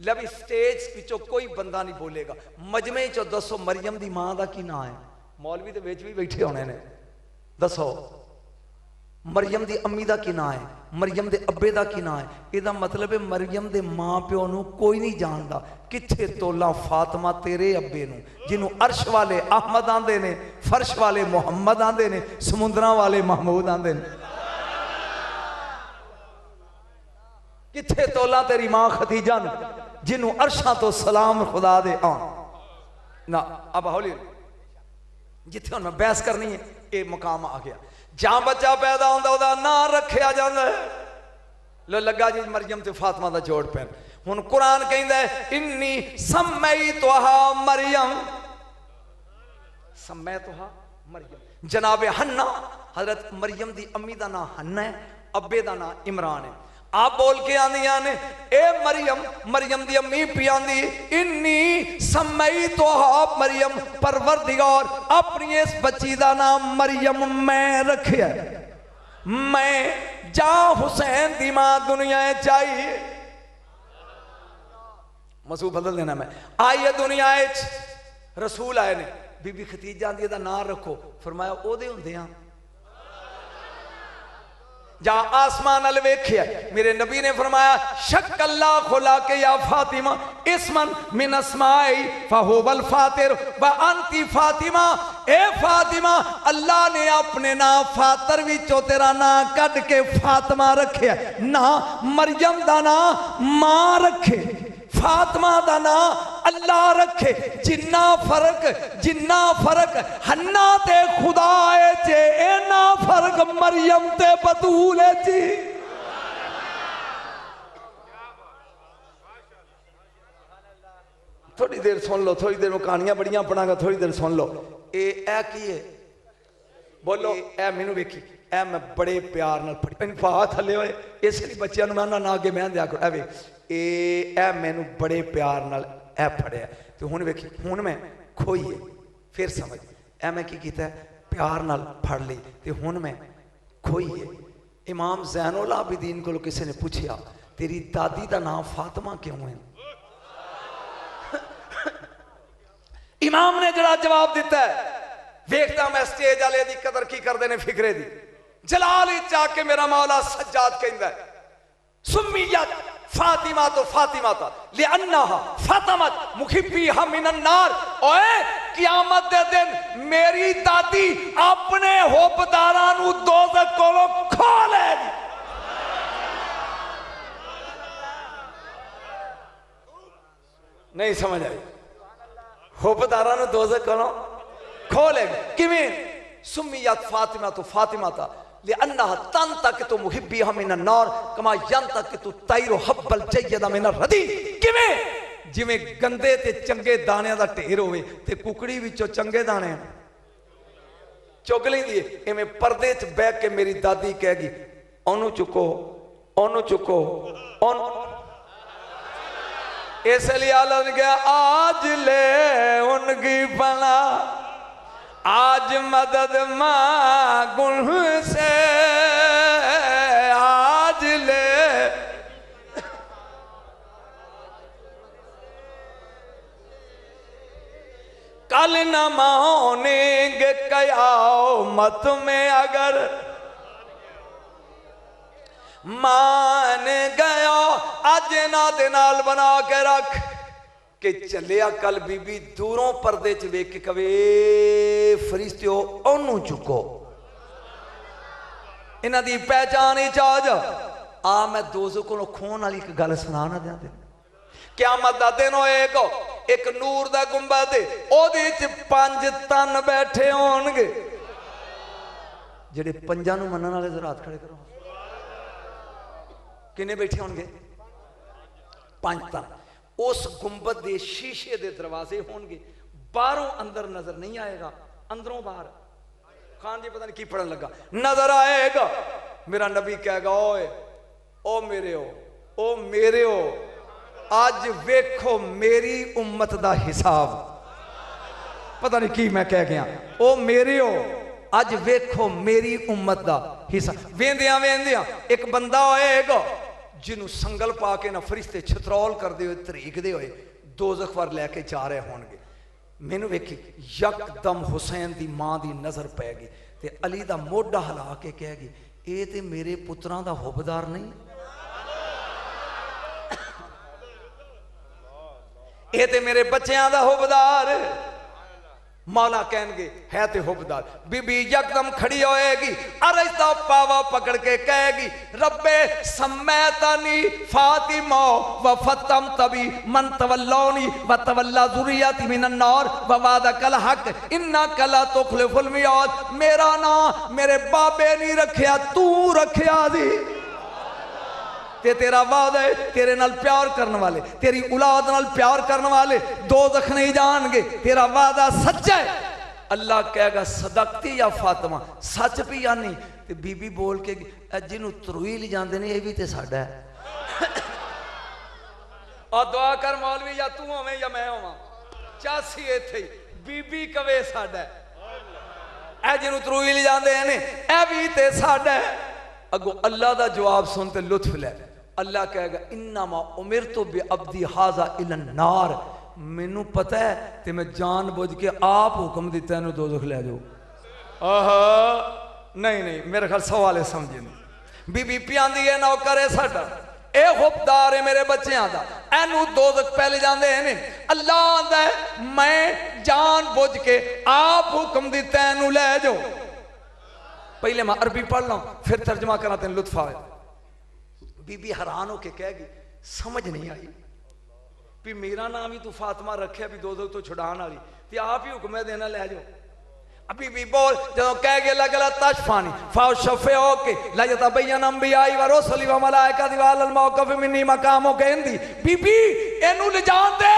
लभी स्टेज पिछों कोई बंदा नहीं बोलेगा मजमे चो दसो मरियम की मां का की नाम है मौलवी तो भी बैठे होने ने दसो मरियम की अम्मी का की नाम है मरियम दे अब्बे दा की नाम है? इहदा मतलब है मरियम दे मां प्यो नूं कोई नहीं जानदा। किथे तोला फातिमा तेरे अब्बे नूं, जिन्हों अर्श वाले अहमद आंदे ने, फर्श वाले मुहम्मद आंदे ने, समुद्रां वाले महमूद आंदे ने। किथे तोला तेरी मां खदीजा नूं, जिन्हों अर्शां तो सलाम खुदा दे आन ना। अब हौली जिथे हुण मैं बहस करनी है, ये मुकाम आ गया। जहां बच्चा पैदा होंदा ओहदा नां रखिया जांदा है। लो लगा जी मरियम ते फातिमा दा जोड़ पैन। हुण कुरान कहंदा है इन्नी सम्मैतुहा मरियम, सम्मैतुहा मरियम। जनाब हन्ना, हजरत मरियम दी अम्मी दा नाम हन्ना है, अब्बे दा नाम इमरान है। आप बोल के आंदियां ने ए मरियम, मरियम दी अम्मी पी आंदी इन्नी सम्मैतुहा मरियम, परवरदिगार अपनी इस बच्ची दा नाम मरियम मैं रखिया। मैं जा हुसैन दी मां दुनिया चाहिए, मसू बदल देना। मैं आई है दुनिया रसूल आए ने, बीबी खदीजा दी दा नाम रखो। फरमाया ओदे हुंदे आ जा आसमान अल वेखिया। मेरे नबी ने फरमाया शक अल्लाह खुला के या फातिमा इसमन मिन अस्माई फहुवल फातिर व अंती फातिमा। ए फातिमा, अल्लाह ने अपने नाम फातर विचों तेरा नाम कट के फातिमा रखे ना। मरियम दा नाम मां रखे, फातिमा दा नाम अल्लाह रखे। जिन्ना फर्क हन्ना ते खुदा है चे, इना फर्क मरियम ते बतूल है जी। थोड़ी देर सुन लो, थोड़ी देर में कहानियां बड़ियां पढ़ांगा, थोड़ी देर सुन लो। ए की है बोलो? ए मैनू वेखी, ए मैं बड़े प्यार नाल पढ़ी, पा थले होए इसलिए बच्चों मैं ना अगे मैं दिया करो। ए मैनू बड़े प्यार नाल ए पढ़िया। तो हुण वेखी, हुण मैं खोई है, फिर समझ ए मैं की कीता है, प्यार नाल पढ़ ली ते हुण मैं खोई है। इमाम ज़ैनुल आबिदीन को किसी ने पूछा तेरी दादी का नाम फातिमा क्यों है? इमाम ने जरा जवाब दिता है, वेखता मैं स्टेज वाले दी कदर की करते ने फिक्रे दी। जलाल जाके मेरा मौला सज्जाद कहंदा है सुम्मियत फातिमा तो फातिमा था लिअन्नहा फातमत मुहिब्बीहा मिनन नार। ओए क़यामत दे दिन मेरी दादी अपने होपदारां नू दोज़ख कोलों खो लेगी। नहीं समझ आई? होपदारां नू दोज़ख कोलों खो लेगी किवें? सुम्मियत फातिमा तो फातिमा था लिअन्नहा तंतक़ितु मुहिब्बीहा मिनन नार कमा यंतक़ितु तैरु हब्बल जय्यदा मिनर रदी। किवें? जिवें गंदे ते चंगे दाणियां दा ढेर होवे ते कुकड़ी विचों चंगे दाणे चुग लैंदी है, इवें पर्दे च बैठ के मेरी दादी कहेगी ओनू चुको, ओनू चुको, ओन। इसलिए आलन गया आज ले उनकी बना, आज मदद मांगुन से, आज ले कल न मानेंगे कयामत में अगर मान गया। अज ना दे नाल बना के रख कि चलिया कल बीबी दूरों पर्दे च वेख के कवे फरिश्तियो ओनू चुको। इन्हां दी पहचान ही चाज आ। मैं दोज़ख कोलों खोन वाली एक गल सुना ना दियां। क़यामत दा दिन होएगा, एक नूर दा गुंबद ओदे च 5 तन बैठे होणगे। जेड़े पंजां नूं मनण वाले जरा हाथ खड़े करो। किन्ने बैठे होणगे? 5 तन। उस गुंबद के शीशे के दरवाजे होंगे, बाहरों अंदर नजर नहीं आएगा, अंदरों बाहर। खान जी पता नहीं की पढ़न लगा, नजर आएगा। मेरा नबी कहेगा ओए ओ मेरे हो, ओ मेरे हो, आज वेखो मेरी उम्मत दा हिसाब। पता नहीं की मैं कह गया, ओ मेरे हो आज वेखो मेरी उम्मत दा हिसाब। वेंदिया वेंदिया एक बंदा होएगा जिन्हों संगल पा के ना फरिश्ते छतरौल करते हुए तरीकते हुए दोज़ख वाल लैके जा रहे होंगे। मैनू वेखी यकदम हुसैन की मां की नज़र पैगी ते अली का मोढा हिला के कहेगी ये तो मेरे पुत्रां दा हुबदार नहीं, ये तो मेरे बच्चों का हुबदार। मौला कहनगे है तो हुबदार। बीबी यकदम खड़ी होएगी, अरज दा पावा पकड़ के कहेगी रब्बे सम्मैतनी फातिमा व फतम तबी मन तवल्लौनी व तवल्ला ज़ुर्रियती मिनन नार व वादकल हक इन्नका ला तुखलिफुल मियाद। मेरा नाम मेरे बाबे नहीं रखिया, तू रखिया दी ते तेरा वादा है, तेरे नाल प्यार करने वाले, तेरी औलाद नाल प्यार करने वाले दोज़ख नहीं जाएंगे, तेरा वादा सच्चा है। अल्लाह कहेगा सदकती या फातिमा, सच भी या नहीं। ते बीबी बोल के जिन्हों तरुई ले जाते हैं ये भी तो साडा है। और दुआ कर मौलवी या तू होवे या मैं होवां, चासी इत्थे बीबी कवे साडा है, ए जिन्हों तरुई ले जाते हैं ए भी तो साडा है। अगो अल्लाह का जवाब सुनते लुत्फ ले। अल्लाह कहेगा इन्नमा उमिरतु बि अब्दी हाजा इलन नार, मैनू पता है ते मैं जान बुझ के आप हुक्म दिता इन्हू दोज़ख ले जाओ। नहीं नहीं मेरे ख्याल सवाल समझे नहीं। बीबी पियांदी है नौकर है साडा, ए हुबदार है मेरे बच्चों का, एनू दोज़ख पहले जाते हैं। अल्लाह आंदा है मैं जान बुझ के आप हुक्म दिता इन्हू ले जाओ। पहले मैं अरबी पढ़ ला फिर तर्जमा करा, तेन लुत्फ आए। बीबी हैरान होके कहेगी समझ नहीं आई भी मेरा नाम ही तू फातिमा रखे भी दो तो छुड़ान वाली, ते आप ही हुक्म देना ले जाओ। अभी भी बोल जो कह गया लग गला तशफानी फाउ शफे होके लजता बैन अंबियाई व रसूली व मलाइका दिवाल अल मौक़िफ़ मिन्नी मकामों के हिंदी। बीबी एनू ले जान दे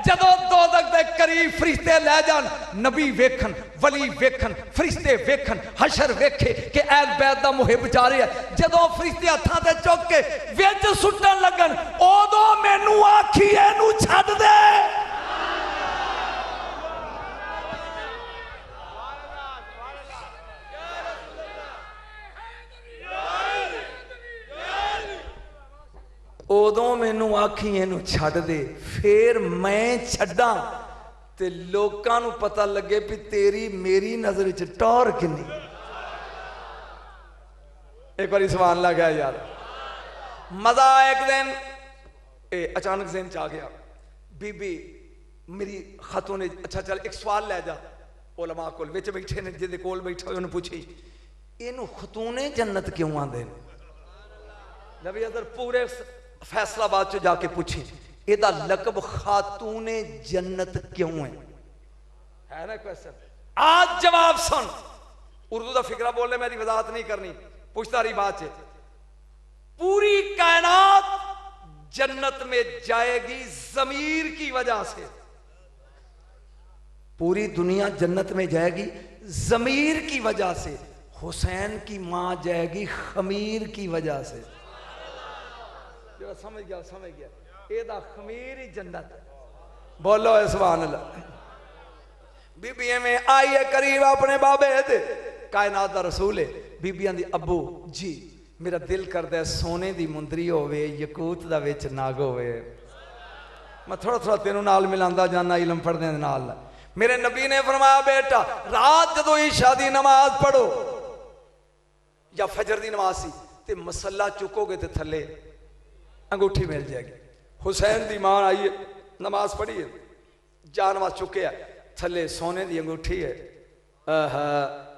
जदों दोज़ख दे करीब फरिश्ते ले जान, नबी वेखन, वली वेखन, फरिश्ते वेखन, हशर वेखे कि ऐल बैत दा मुहिब जा रहा है। जदों फरिश्ते हत्थां ते चुक के विच सुट्टन लगन उदों मैनू आखी एनू छड्ड दे। उदों मैनू आखी इनू छड्ड दे, फिर मैं छड्डा ते लोकां नू पता लगे भी तेरी मेरी नजर च टौर किन्नी। एक बार सवाल लगा यार, मजा एक दिन अचानक ज़हन च आ गया, बीबी मेरी खातून ने अच्छा चल एक सवाल लै जा उलमा कोल विच बैठे ने जिहदे कोल बैठा उन्हें पूछी इनू खतूने जन्नत क्यों आंदे ने। नबी अदर पूरे फैसलाबाद च जाके पूछे एदा लकब खातूने जन्नत क्यों है ना क्वेश्चन। आज जवाब सुन, उर्दू का फिक्रा बोलने मेरी वजाहत नहीं करनी, पूछता रही बात है। पूरी कायनात जन्नत में जाएगी जमीर की वजह से, पूरी दुनिया जन्नत में जाएगी जमीर की वजह से। हुसैन की मां जाएगी खमीर की वजह से। समझ गया समझ गया, एदा खमीर ही जन्नत है। बोलो सुभान अल्लाह। बीबियां में आई है करीब अपने बाबे दे, कायनात दा रसूल है। बीबियां दी अब्बू जी मेरा दिल करता है सोने दी मुंदरी होवे यकूत दा विच नाग होवे। मैं थोड़ा थोड़ा तेनू नाल मिलांदा जाना इलम पढ़ने दे नाल। मेरे नबी ने फरमाया बेटा रात जदों ईशा दी नमाज पढ़ो या फजर दी नमाज सी ते मसला चुकोगे ते थले अंगूठी मिल जाएगी। हुसैन दी मां आई है नमाज पढ़ी है जानवा चुके थले सोने दी अंगूठी है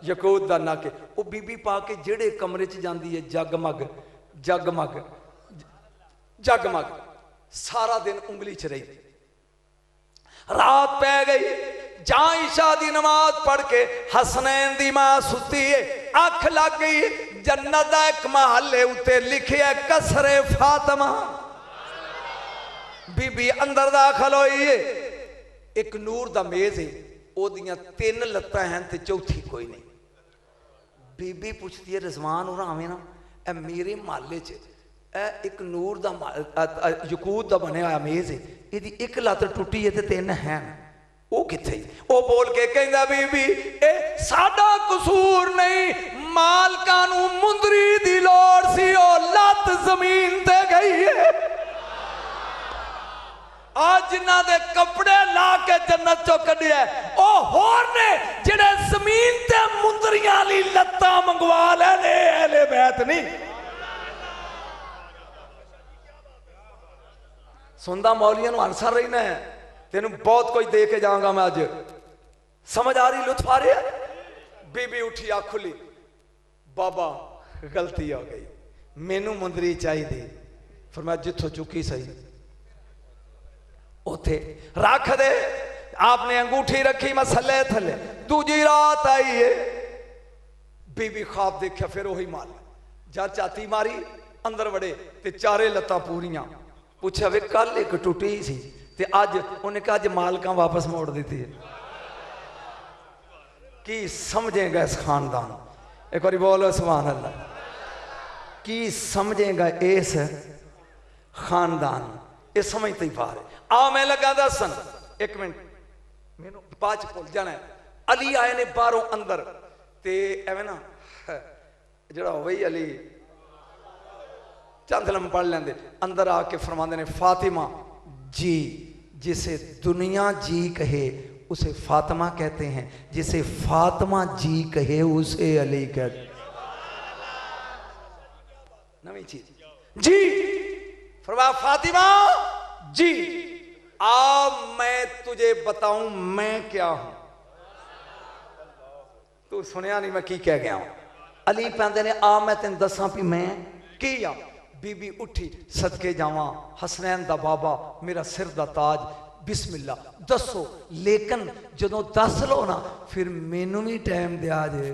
यकूत दा नक। वो बीबी पा के जेड़े कमरे च जाती है जगमग जगमग जगमग सारा दिन उंगली च रही। रात पै गई जहां ईशा दी नमाज पढ़ के हसनैन दी मां सुती है, अख लग गई जन्नत दा एक महल उत्ते लिखिया कसरे फातिमा। बीबी अंदर दाखल होई है, एक नूर दा मेज है, ओदियां 3 लत्तां हैं ते चौथी कोई नहीं। बीबी पूछती है रिजवान और आवे ना ए मेरे महल्ले च एक नूर दा यकूत दा बने होया मेज है, इहदी एक लत्त टुटी है ते 3 हैं, वो किथे? वो बोल के कहंदा बीबी ए साडा कसूर नहीं, मालकां नू मुंदरी दी लोड़ सी, ओ लत जमीन ते गई है। आज जिन्हां दे कपड़े ला के जन्नत चो कढिया ओ होर ने जिहड़े जमीन ते मुंदरियां ली लत्तां मंगवा लेने अहले बैत नहीं। सुनदा मौलिया नूं अनसर रहना है, तेनू बहुत कुछ दे के जाऊंगा मैं अज। समझ आ रही, लुत्फ आ रहा है? बीबी उठी आ खुली, बाबा गलती हो गई, मैनू मुंदरी चाहिए। फिर मैं जिथों चुकी सही उथे रख दे। आपने अंगूठी रखी मसले थले। दूजी रात आई है, बीबी ख्वाब देखा, फिर वही माल जा चाती मारी, अंदर वड़े ते चारे लत्तां पूरियां। पूछा वे कल एक टुटी सी ते अज उन्हें कहा अज मालका वापस मोड़ दी है। की समझेगा इस खानदान? एक बार बोलो सुभान अल्लाह। की समझेगा इस खानदान? ये समझते ही पार है। आ मैं लगा दसन, एक मिनट मैनू बाद च भुल जाना है। अली आए ने बाहरों अंदर ते एवें ना जड़ा हो वही अली चंद लम पढ़ लेंदे, अंदर आके फरमाते ने फातिमा जी, जिसे दुनिया जी कहे उसे फातिमा कहते हैं, जिसे फातिमा जी कहे उसे अली कहते। नवी चीज जी फरमाया फातिमा जी, आ मैं तुझे बताऊं मैं क्या हूं। तू सुनिया नहीं मैं की कह गया हूं। अली कहते ने आ मैं तेन दसा भी मैं की आ। बीबी उठी, सदके जावा हसनैन दा बाबा, मेरा सिर दा ताज, बिस्मिल्ला दसो। लेकिन जदों दस लो ना फिर मैनू भी टाइम दिया जे।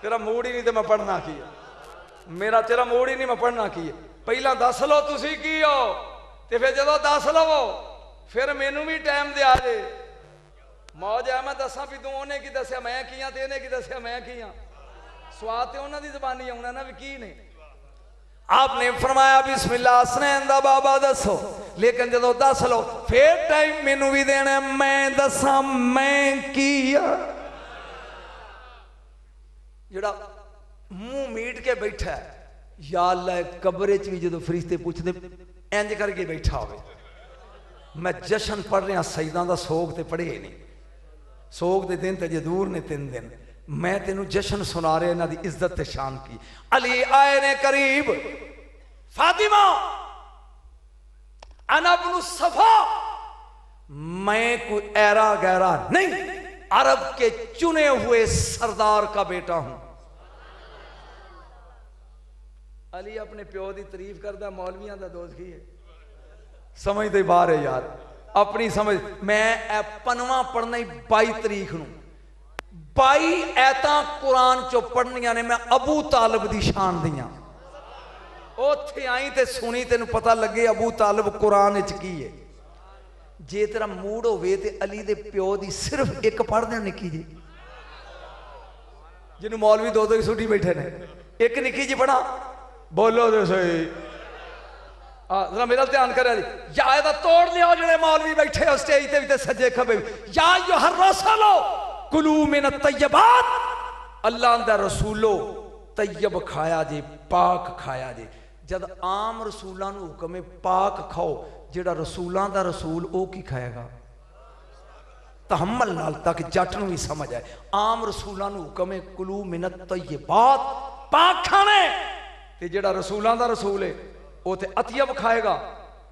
तेरा मूड ही नहीं तो मैं पढ़ना की है, मेरा तेरा मूड ही नहीं मैं पढ़ना की है। पहला दस लो तुसी की हो, ते फिर जदों दस लवो फिर मैनू भी टाइम दिया जे। मौज है मैं दसा भी तू उन्हें की दसिया मैं की हाँ, ते इन्हें की दसिया मैं की हाँ। स्वाद तो उन्होंने जबानी आना ना भी की नहीं। आपने फरमाया बिस्मिल्लाह हसनैन दा बाबा दसो। लेकिन जदों दस लो फिर टाइम मैनू भी देना, मैं दसा मैं की जड़ा मुंह मीट के बैठा है। या अल्लाह कब्रे च भी जो फरिश्ते पूछते इंज करके बैठा हो। मैं जशन पढ़ रहा सईदां दा, सोग ते पढ़े नहीं। सोग के दिन तो जे दूर ने 3 दिन, मैं तेनू जशन सुना रहा इन्हां दी इज्जत ते शान की। अली आए ने करीब, फातिमा अना इब्नु सफा, मैं कोई ऐरा गैरा नहीं, अरब के चुने हुए सरदार का बेटा हूं। अली अपने प्यो की तारीफ करता, मौलवियां का दोस्त की है। समझते बाहर है यार, अपनी समझ। मैं पनवा पढ़ना ही 22 तारीख नूं, 22 ऐतां कुरान चो पढ़निया ने मैं अबू तालिब दी शान दियां। उत्थे आई ते सुनी, तेन पता लगे अबू तालिब कुरान च की है। जे तेरा मूड होवे ते अली दे प्यो दी सिर्फ एक पढ़ दे निकी जी, जिन्होंने मौलवी 2-2 ही सुटी बैठे ने। एक निकी जी पढ़ा, बोलो तो सही। जरा मेरा ध्यान करें जी, या इहदा तोड़ लिया जिहड़े मौलवी बैठे हो स्टेज ते भी ते सज्जे खब्बे। या अय्युहर रसूलो कुलू मिन तय्यबात, अल्लाह दा रसूलो तय्यब खाया जे, पाक खाया जे। जब आम रसूलों नूं हुक्म है पाक खाओ, जिहड़ा रसूलों दा रसूल वो की खाएगा? तहम्मल नाल, तक जट नूं भी समझ आए। आम रसूलों नूं हुक्म है कुलू मिन तय्यबात, पाक खाने, ते जिहड़ा रसूलों दा रसूल है वो ते अतियब खाएगा।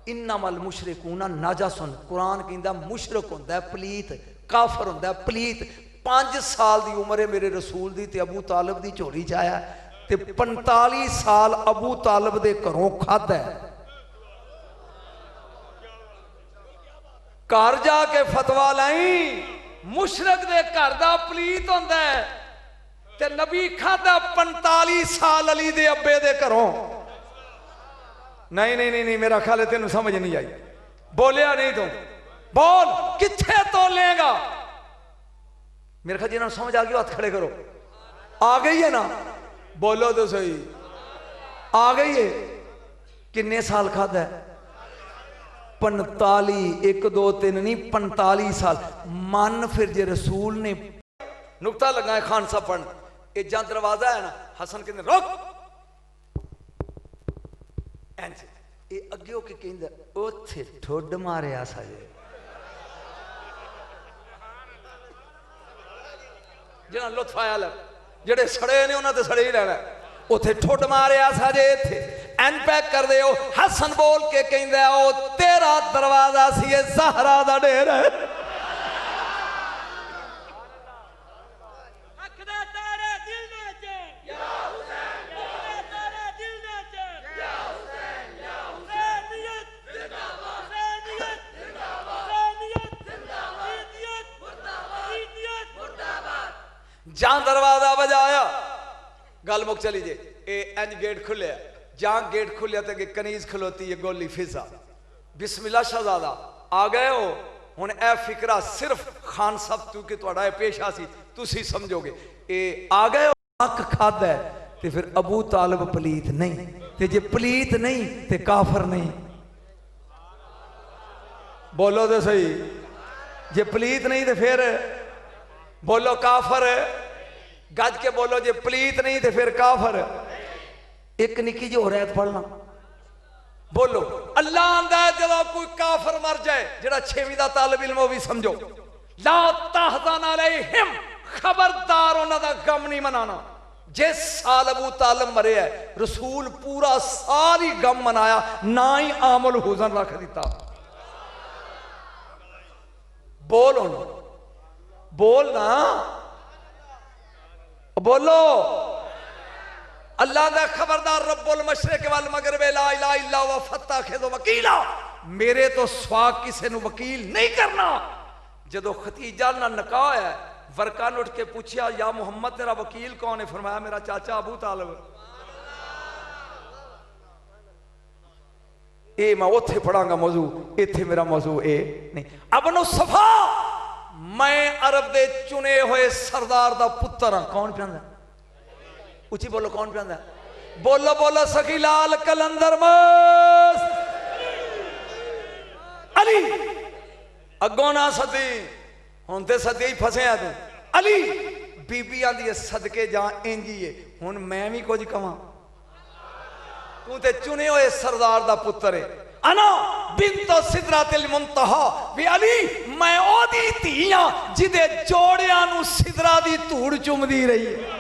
इन्नमल मुशरिकूना नाजसन, कुरान कहंदा मुशरक हुंदा है पलीत, काफर हुंदा है पलीत। 5 साल दी उम्र है मेरे रसूल दी ते अबू तालिब दी झोली च आया ते 45 साल अबू तालिब दे घरों खादा है। घर जाके फतवा लाई, मुशरक दे घर दा पलीत हुंदा है ते नबी खादा 45 साल अली दे अब्बे दे घरों। नहीं नहीं नहीं नहीं, मेरा ख्याल है तेन समझ नहीं आई। बोलिया नहीं तू, बोल किथे तोलेगा? मेरे ख्याल जिन्होंने समझ आ गई हाथ खड़े करो। आ गई है ना? बोलो तो सही, आ गई है। किन्ने साल खादा है? 45, 1 2 3 नहीं 45 साल। मन फिर जे रसूल ने नुकता लगा है खान साहब पढ़, ये जहां दरवाजा है ना, हसन कहते रुक, ये अगे होके कहंदा ओथे ठुड मारिया सजे जिन्ना लुत्फ आया लग जेड़े सड़े ने उन्होंने तो सड़े ही रहना उथे ठुड मारिया सजे इथे एन पैक कर दे हसन बोल के कहंदा ओ तेरा दरवाजा सी ज़हरा दा डेरा जहां दरवाजा बजाया गल मुक चली जे इंज गेट खुलिया जहां गेट खुलिया तो कनीज खलोती है गोली फिजा बिस्मिल्लाह शहजादा आ गए हो हुण ए फिकरा सिर्फ खान साहब तू कि तुहाडा पेशा सी तुसी समझोगे ए आ गए हो हक खादा ते फिर अबू तालिब पलीत नहीं ते जे पलीत नहीं ते काफर नहीं बोलो तो सही जे पलीत नहीं तो फिर बोलो काफर गज के बोलो जे पलीत नहीं तो फिर काफर एक निकी जी और आयत पढ़ना बोलो अल्लाह आंदा है जब कोई काफर मर जाए जेड़ा 6वीं दा तालिब इल्म भी समझो ला तहज़न अलैहिम खबरदार उन्हां दा गम नहीं मनाना जिस साल अबू तालिब मरे है रसूल पूरा साल ही गम मनाया ना ही आमुल हुज़न रख दिता बोल बोलना बोलो अल्लाह दा खबरदार रब्बुल मशरिक वल मगरिब ला इलाहा इल्ला हुवा फत्ताखिज़ु वकीला मेरे तो स्वा किसी नु वकील नहीं करना जदों खतीजा ना निकाह है वरका ने उठ के पूछा या मुहम्मद तेरा वकील कौन है फरमाया मेरा चाचा अबू तालिब ए मैं उथे पढ़ांगा मौजू इथे मेरा मौजू ए नहीं अबनु सफा मैं अरब दे चुने हुए सरदार दा पुत्र हां कौन पियांदा उची बोलो कौन पियांदा बोलो बोलो सखी लाल कलंदर मस्त अली अगों ना सदी हुण ते सदी ही फसे तू अली बीबी आंदी है सदके जा इंजी है हुण मैं भी कुछ कवां तू ते चुने हुए सरदार दा पुत्र है अना बिन्तो सिदरातिल मुंतहा वी अली मैं ओदी धी हां जिदे जोड़ियां नु सिदरा दी धूड़ चुमदी रही है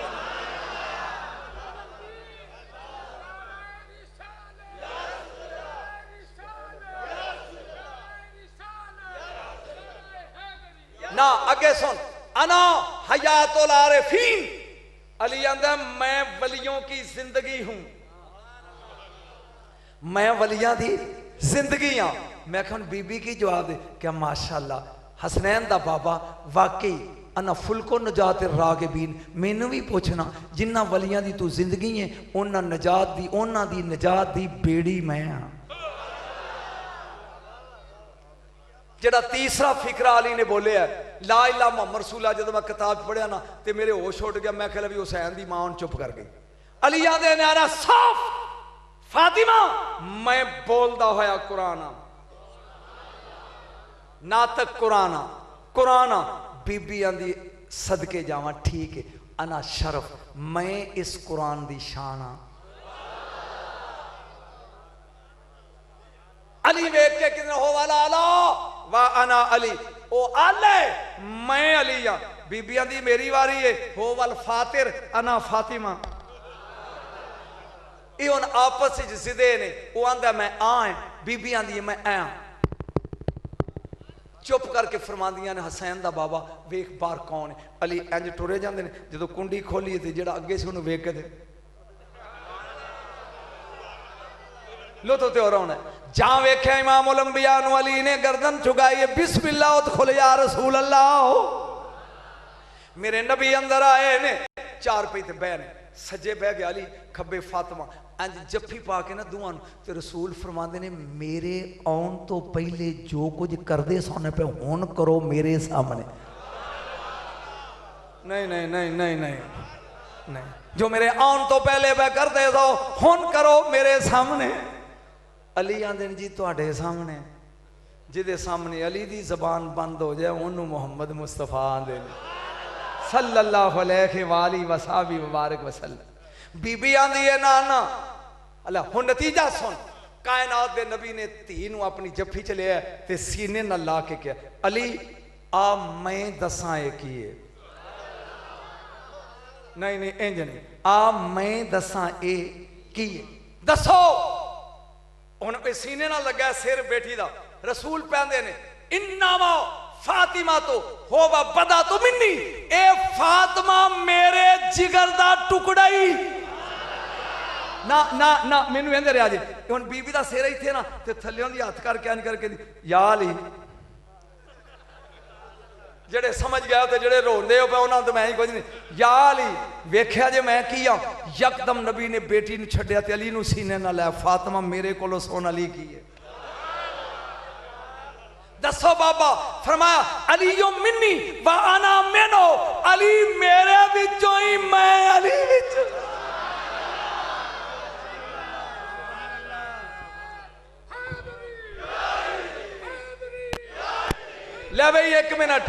ना अगे सुन अना हयातुल आरिफीन अली आंदा मैं वलियों की जिंदगी हूं मैं वलियां दी जिंदगी हाँ मैं कहूँ बीबी की जवाब दे क्या माशाअल्लाह हसनैन दा बाबा वाकई अना फुलको नजात रागिबीन मैनू भी पूछना जिन्ना वलियां दी तू जिंदगी है उन्ना दी नजात दी बेड़ी मैं हाँ जेड़ा तीसरा फिकरा अली ने बोले है ला इला मुहम्मद रसूलुल्लाह जब मैं किताब पढ़िया ना तो मेरे होश उड़ गया मैं कहला भी हुसैन दी मां चुप कर गई अली आंदे नारा साफ फातिमा मैं बोलदा होया कुरान नातक कुरान बीबी आंदी सदके जावा ठीक है अना शरफ मैं इस कुरान दी शान हाँ अली वेख के कितने हो वाला अला वा अना अली ओ आले मैं अली हाँ बीबी आंदी मेरी वारी है हो वाल फातिर अना फातिमा ये उन आपस जिदे ने वो आंदा मैं आ बीबी आंदी मैं आ चुप करके फरमांदियां ने हसैन दा बाबा वेख बार कौन है अली इंज टुरे जांदे ने जदों कुंडी खोली ते जेड़ा अगे से उन्हें वेख के लो तो और होना जहां वेख्या इमामुल अंबिया नु अली ने गर्दन झुकाई है बिस्मिल्लाह उदखुल या रसूल अल्लाह मेरे नबी अंदर आए ने चार पे ते बैठ सज्जे बह गया अली खब्बे फातिमा अंज जफ्फी पा के ना दुआं ते रसूल फरमांदे ने मेरे आउण तो पहले जो कुछ करदे सोने पे हुण करो मेरे सामने नहीं नहीं नहीं नहीं नहीं नहीं जो मेरे आउण तो पहले वह करदे सो हुण करो मेरे सामने अली आंदे जी तुहाडे सामने जिदे सामने अली दी जबान बंद हो जाए उन्होंने मोहम्मद मुस्तफा आंदे सल्लल्लाहु अलैहि वसल्लम मुबारक वसल्लम बीबी आंदी है ना ना अल्लाह हुन नतीजा सुन कायनात दे नबी ने धी नूं अपनी जफ्फी च लिया ते सीने नाल ला के कहा, अली आ मैं दसां ए की है। नहीं नहीं इंज नहीं, आ मैं दसां ए की है, दसो। हुण सीने नाल लगा सिर बेटी दा। रसूल कहंदे ने इन्नामा फातिमा तो होवा बदा तो मिन्नी, ए फातिमा मेरे जिगर दा टुकड़ा ही ना ना ना मैनू कहते रहा जी। हुण बीबी का सिर इत्थे ना ते थल्लियों दी हथ करके अंज करके या अली, जेड़े समझ गया ते जेड़े रोंदे हो पे उन्हां तो मैं ही कुछ नहीं, या अली वेख्या जे मैं की आ। यकदम नबी ने बेटी नूं छड्डिया ते अली नूं सीने नाल लै, फातिमा मेरे कोलों सोन अली की है। दसो बाबा, फरमाया अली यो मिन्नी व अना मिनो, अली मेरे विचों ही मैं अली विच। ले भाई एक मिनट,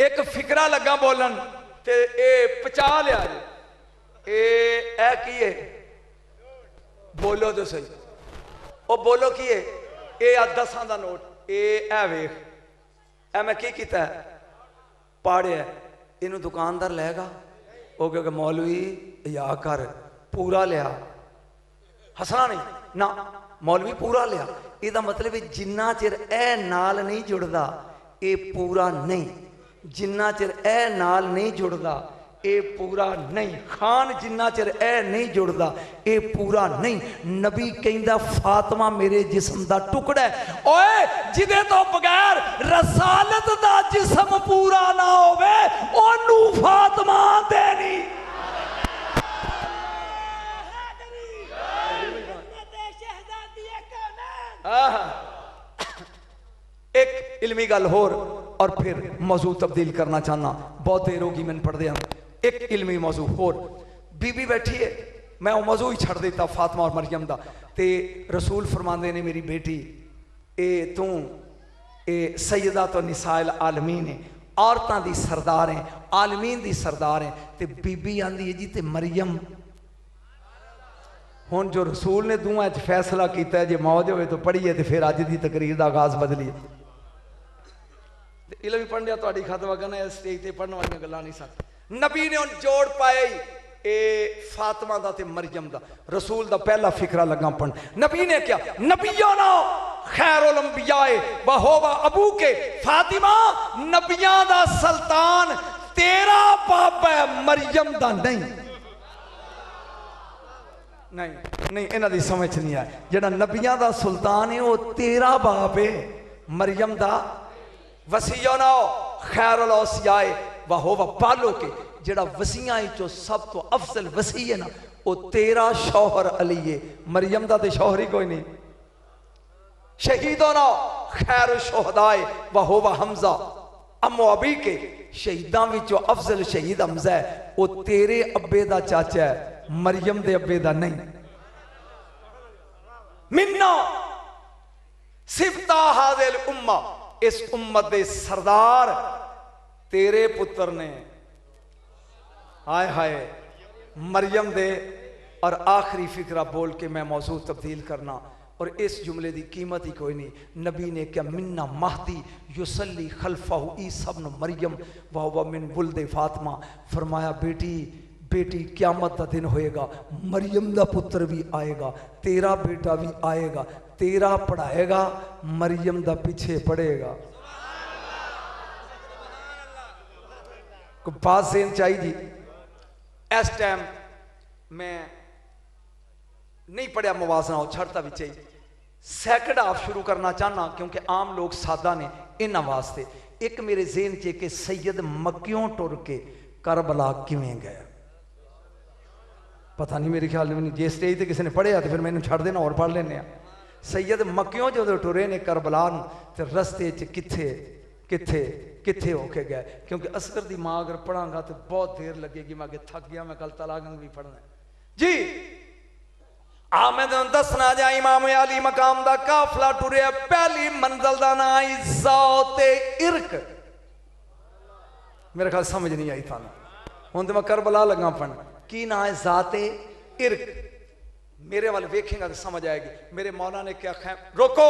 एक फिकरा लगा बोलन ते ए पचा लिया ए की है, बोलो तो सही, ओ बोलो की है, ए 10 दा नोट, ए वेख ए मैं की कीता है, पाड़िया इनू दुकानदार लेगा ओ क्योंकि मौलवी या कर पूरा लिया, हसना नहीं ना, मौलवी पूरा लिया। ਇਹਦਾ मतलब जिन्ना चिर ए नाल नहीं जुड़दा ये पूरा नहीं, जिन्ना चिर ए नाल नहीं जुड़दा ये पूरा नहीं, खान जिन्ना चिर ए नहीं जुड़दा ये पूरा नहीं। नबी कहंदा फातिमा मेरे जिस्म दा टुकड़ा है, ओए जिदे तो बगैर रसालत दा जिस्म पूरा ना होवे ओनू फातिमा देनी। एक इल्मी गल होर और फिर मौजू तब्दील करना चाहना, बहुत देर होगी मैंने पढ़ दिया। एक इल्मी मौजू होर, बीबी बैठी है, मैं वो मौजू ही छड़ देता फातिमा और मरियम दा। ते रसूल फरमांदे ने मेरी बेटी ए तू ए सैयदा तो निसाइल आलमीन है, औरतां दी सरदार है, आलमीन दी सरदार है। ते बीबी आंदी है जी ते मरियम, हुण जो रसूल ने दूहां च फैसला किया जे मौज होवे तो पढ़िए, तो फिर अज की तकरीर का आगाज बदलीए। इलम पढ़ने थोड़ी खत्म करना, स्टेज पर पढ़ने वाली गल्लां नहीं सन। नबी ने हुण जोड़ पाए ए फातिमा दा ते मरियम दा। रसूल दा पहला फिकरा लगा पढ़न, नबी ने क्या, नबियों ना खैरुल अंबियाए व होवा अबू के, फातिमा नबियां दा सुल्तान तेरा बाप है, मरियम दा नहीं। नहीं नहीं इन्हां दी समझ नहीं आया, जेड़ा नबियां दा सुल्तान है वो तेरा बाप है, मरियम दा वसियो ना खैरुल औसियाए व होवा पालो के, जेड़ा वसियां चो सब तो अफजल वसी है ना वो तेरा शौहर अली है, मरियम दा ते शौहर ही कोई नहीं। शहीदों ना खैर शोहदाए व होवा हमजा अम्मो अबी के, शहीदां विचों अफजल शहीद हमजा है, वो तेरे अब्बे दा चाचा है, मरियम दे अब्बे दा नहीं। मिन्ना सिफता हादिल उम्मा, इस उम्मत दे सरदार तेरे पुत्र ने, हाय हाय मरियम दे। और आखिरी फिक्रा बोल के मैं मौजू तब्दील करना, और इस जुमले की कीमत ही कोई नहीं। नबी ने क्या, मिन्ना महदी युसल्ली खल्फहु ईसा इब्न मरियम व हुवा मिन वुल्द फातिमा, फरमाया बेटी बेटी क्यामत का दिन होएगा, मरियम का पुत्र भी आएगा, तेरा बेटा भी आएगा, तेरा पढ़ाएगा, मरियम का पीछे पढ़ेगा। को बात सेन चाहिए जी। इस टाइम मैं नहीं पढ़िया मवाजना हो छड़ता भी चाहिए, सैकंड हाफ शुरू करना चाहना क्योंकि आम लोग सादा ने इन्हां वास्ते। एक मेरे जेहन च कि सैयद मक्कियों टुर के करबला किवें गया, पता नहीं, मेरे ख्याल में जे स्टेज पर किसी ने पढ़िया तो फिर मैंने छड़ देना और पढ़ लेने। सैयद मक्कियों जो टुरे ने करबला तो रस्ते च किथे किथे किथे होके गए, क्योंकि असगर की माँ अगर पढ़ांगा तो बहुत देर लगेगी, मैं अगे थक गया, मैं कल तलागंग भी पढ़ना जी। मैं दसना जा इमाम अली मकाम दा काफला टुरिया, पहली मंजिल दा नाम आई ज़ाते इर्क। मेरे ख्याल समझ नहीं आई थानू, हुण तो मैं करबला लगा पढ़न। की ना है ज़ाते इर्क, मेरे वाल वेखेगा तो समझ आएगी। मेरे मौला ने क्या रोको,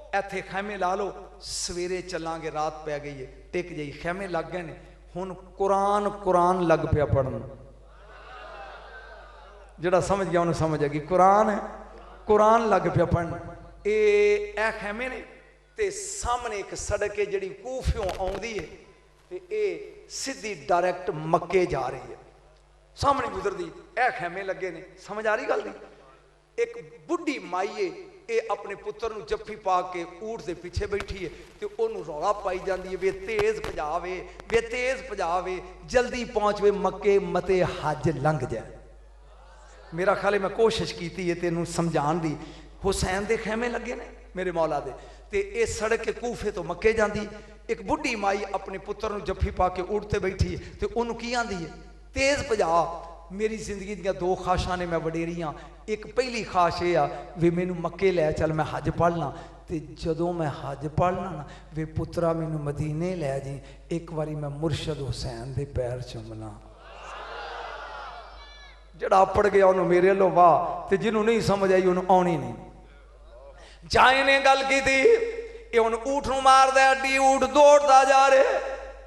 इत्थे खैमे ला लो, सवेरे चलांगे, रात पै गई है, टिक जाई, खैमे लग गए ने, हुण कुरान कुरान लग पिया पढ़न। जिहड़ा समझ गया उन्हें समझ आएगी, कुरान है, कुरान लग पिया पढ़न। ए खैमे ने ते सामने एक सड़क है जिहड़ी कूफियों आउंदी है ते ए सीधी डायरैक्ट मक्के जा रही है, सामने गुजरदी, ए खैमे लगे ने। समझ आ रही गल दी? एक बुढ़ी माई है, ये अपने पुत्र नूं जफ्फी पा के ऊंट दे पीछे बैठी है तो उन्होंने रौला पाई जाती है, वे तेज भजावे, वे तेज भजावे, जल्दी पहुंच वे मक्के, मते हज लंघ जाए। मेरा ख्याल है मैं कोशिश की है तेनों समझाने दी। हुसैन दे खैमे लगे ने मेरे मौला दे, ते ये सड़क के कूफे तो मक्के जाती। एक बुढ़ी माई अपने पुत्र नूं जफ्फी पा के ऊंट ते बैठी है तो उन्होंने की आंदी है, तेज भजा। मेरी जिंदगी दियां दो ख्वाहिशां ने मैं वडेरियां। एक पहली ख्वाहिश ये आ वे मैनू मक्के लै चल, मैं हज पढ़ ला, ते जदों मैं हज पढ़ ला ना वे पुत्रा मैनू मदीने लै जी, एक बारी मैं मुर्शद हुसैन दे पैर चुमला। जड़ा पड़ गया उन्होंने मेरे लो वाह, ते जिन्हों नहीं समझ आई उन्होंने आनी नहीं। जाए ने गल की थी, ये हुण ऊठ नूं मारदा अड्डी, ऊठ दौड़दा जा रहे।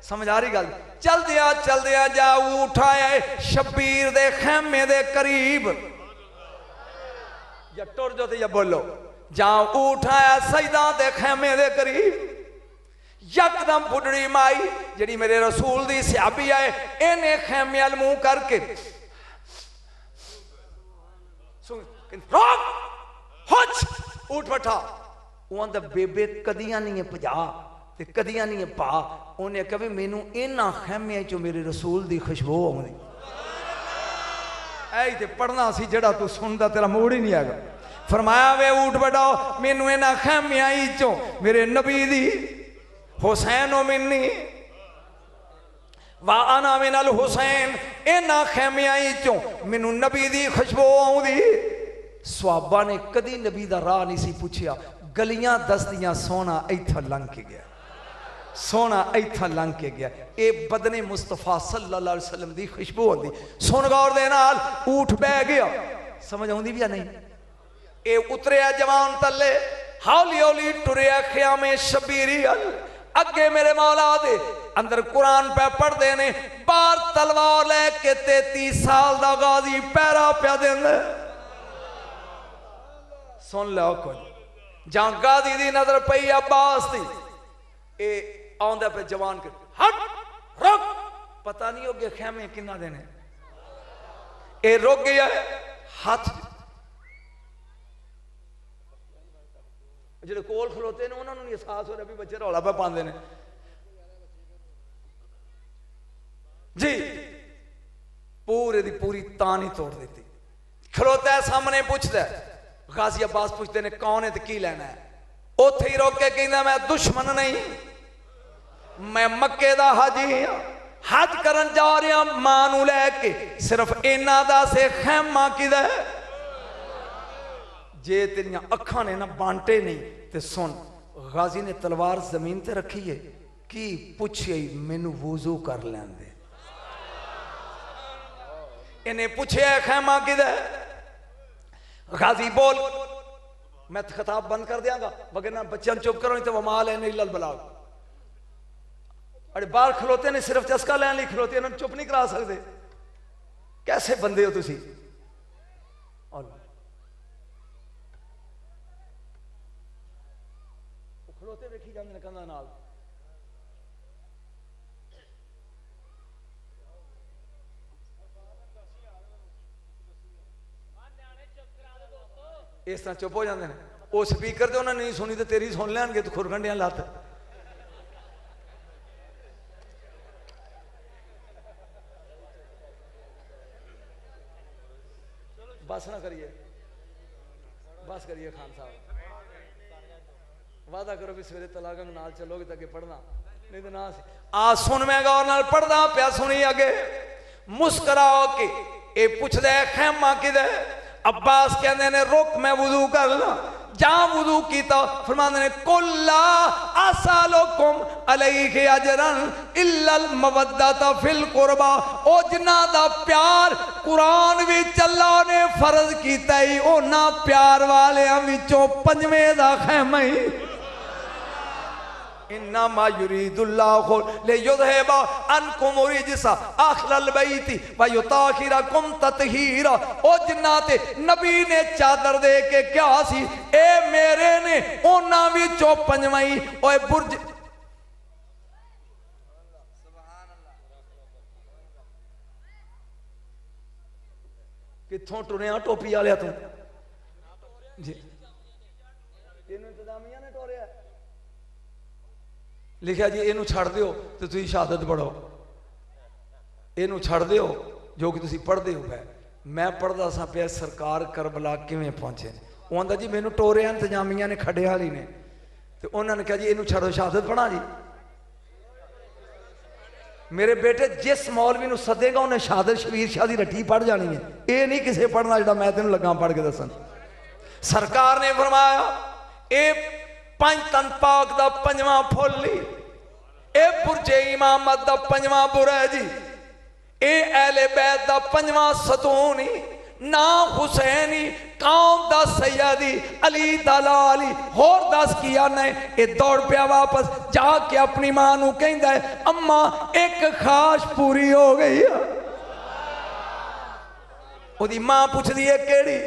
समझ आ रही गल? चलदिया जा ऊठ आया शब्बीर दे खैमे दे करीब, या टुर जो या बोलो, जा ऊठ आया सजदा दे खैमे दे करीब। यकदम बुढ़ड़ी माई जिहड़ी मेरे रसूल दी सहाबी है, इन्हें खैमे अल मुंह करके रोक हुच ऊठ बैठा। उन्हें तो बेबे कदियां नहीं भजा ते कदियां नहीं पा। उन्हें कहा भी मैनू इन्हां खैमियां चो मेरे रसूल दी खुशबू आउंदी। ऐ ते पढ़ना सी जेड़ा तू सुनदा तेरा मूड ही नहीं आएगा। फरमाया वे ऊठ बैठाओ, मैनू इन्हां खैमियां चो मेरे नबी दी हुसैन मिन्नी वा अना मिनल हुसैन, इन्हां खैमियां चो मैनू नबी दी खुशबू आउंदी। सहाबा ने कदी नबी दा राह नहीं सी पूछया, गलियां दसदियां सोना इत्थों लंघ के गया, सोना इत्थों लंघ के गया। ये बदने मुस्तफा सल्लल्लाहु अलैहि वसल्लम दी खुशबू आंदी। सुन गौर दे नाल, ऊठ बह गया। समझ आउंदी भी या नहीं? ये उतरिया जवान तले, हौली हौली टुरिया ख्यामे शबीरी अल, अगे मेरे मौला दे अंदर कुरान पे पढ़ते ने, बाहर तलवार लैके 33 साल दा गाजी पैरा प्या देंदे। सुन लो कुछ, जां गादी दी नजर पई अब्बास दी, ए आंदा पे जवान के हट रुक, पता नहीं हो गया खैमे किन्ना देने, ए रुक गया हाथ। जेडे कोल खलोते ने उन्होंने नहीं एहसास हो रहा भी बच्चे रौला पे पाते ने जी। पूरे दी पूरी तान ही तोड़ दी। खलोता है सामने, पूछता है गाजी अब्बास, पूछते ने कौन है तो की लेना है। उथे ही रोक के कहना मैं दुश्मन नहीं, मैं मक्के दा हाजी हाँ, हज करन जा रहा मां नू लैके, सिर्फ इन्ना दा से खैमा किदा है। जे तेरियां अखां ने ना बांटे नहीं ते सुन, गाजी ने तलवार जमीन ते रखी है कि पूछे मैनू वुजू कर लैंदे। इन्हें पूछे खैमा किदा है। गाजी बोल, मैं खिताब बंद कर दियांगा, वगैरह बच्चों चुप करो नहीं तो वमाल है नहीं लल बलाओ। अरे बाहर खलोते ने सिर्फ चस्का लैन ली खलोते, इन्होंने चुप नहीं करा सकते। कैसे बंदे हो तुसी? खलोते वेखी जांदे ने कंधा नाल। इस तरह चुप हो जाते हैं। वो स्पीकर तो उन्होंने नहीं सुनी तो तेरी सुन लैनगे तो खुरगंडियां लत। बस ना करिए, बस करिए खान साहब, वादा करो भी सवेरे तलागंग नाल चलोगे तो अगे पढ़ना, नहीं तो ना। आ सुन मैं गौर नाल पढ़दा पिया, सुनी अगे मुस्कराओ के ए पुछदा खैमा किदा। अब्बास कहते ने रुक मैं वुजू कर ला। जा वुजू कीता फरमांदे ने कुल्ला असलुकुम अलैहि अजरन इल्लल मवद्दता फिल कुरबा ओ जिन्ना दा प्यार कुरान विच अल्लाह ने फर्ज कीता ही ओना प्यार वालियां विचों पंजवें दा खैमा ही इन्नमा युरीदुल्लाहु लियुज़हिबा अन्कुम रिजसा अहलल बैति व युताहिरकुम तत्हीरा ओ जिन्ना ते नबी ने चादर दे के क्या सी ए मेरे ने ओना विचों पंजवाई ओए बुर्ज कित्थों टुरिया टोपी वालिया तू जी इंतजामिया ने टोरिया लिखा जी इनू छड़ दियो तो तुम शहादत पढ़ो इनू छड़ दियो जो कि तुम पढ़ते हो पै मैं पढ़ता सा पे सरकार करबला किवें पहुंचे वो आंदा जी मैनू टोरिया इंतजामिया ने खड़े वाली ने तो उन्होंने कहा जी इनू छड़ो शहादत पढ़ा जी मेरे बेटे जिस मौलवी नू सदेगा उन्हें शहादत शबीर शाह की रट्टी पढ़ जानी है ये नहीं किसी पढ़ना जो मैं तेन लगा पढ़ के दसन सरकार ने फरमाया ये पंज तन पाक दा पंजवा फुल्ली ए बुरजे इमामत दा पंजवा बुरैजी ए अहले बैत दा पंजवा सतूनी ना हुसैनी कौम दा सैयदी अली दलाली होर दस किया नहीं ये दौड़ पिया वापस जाके अपनी मां नू कहंदा है अम्मा एक खाश पूरी हो गई है ओदी मां पुछदी है केड़ी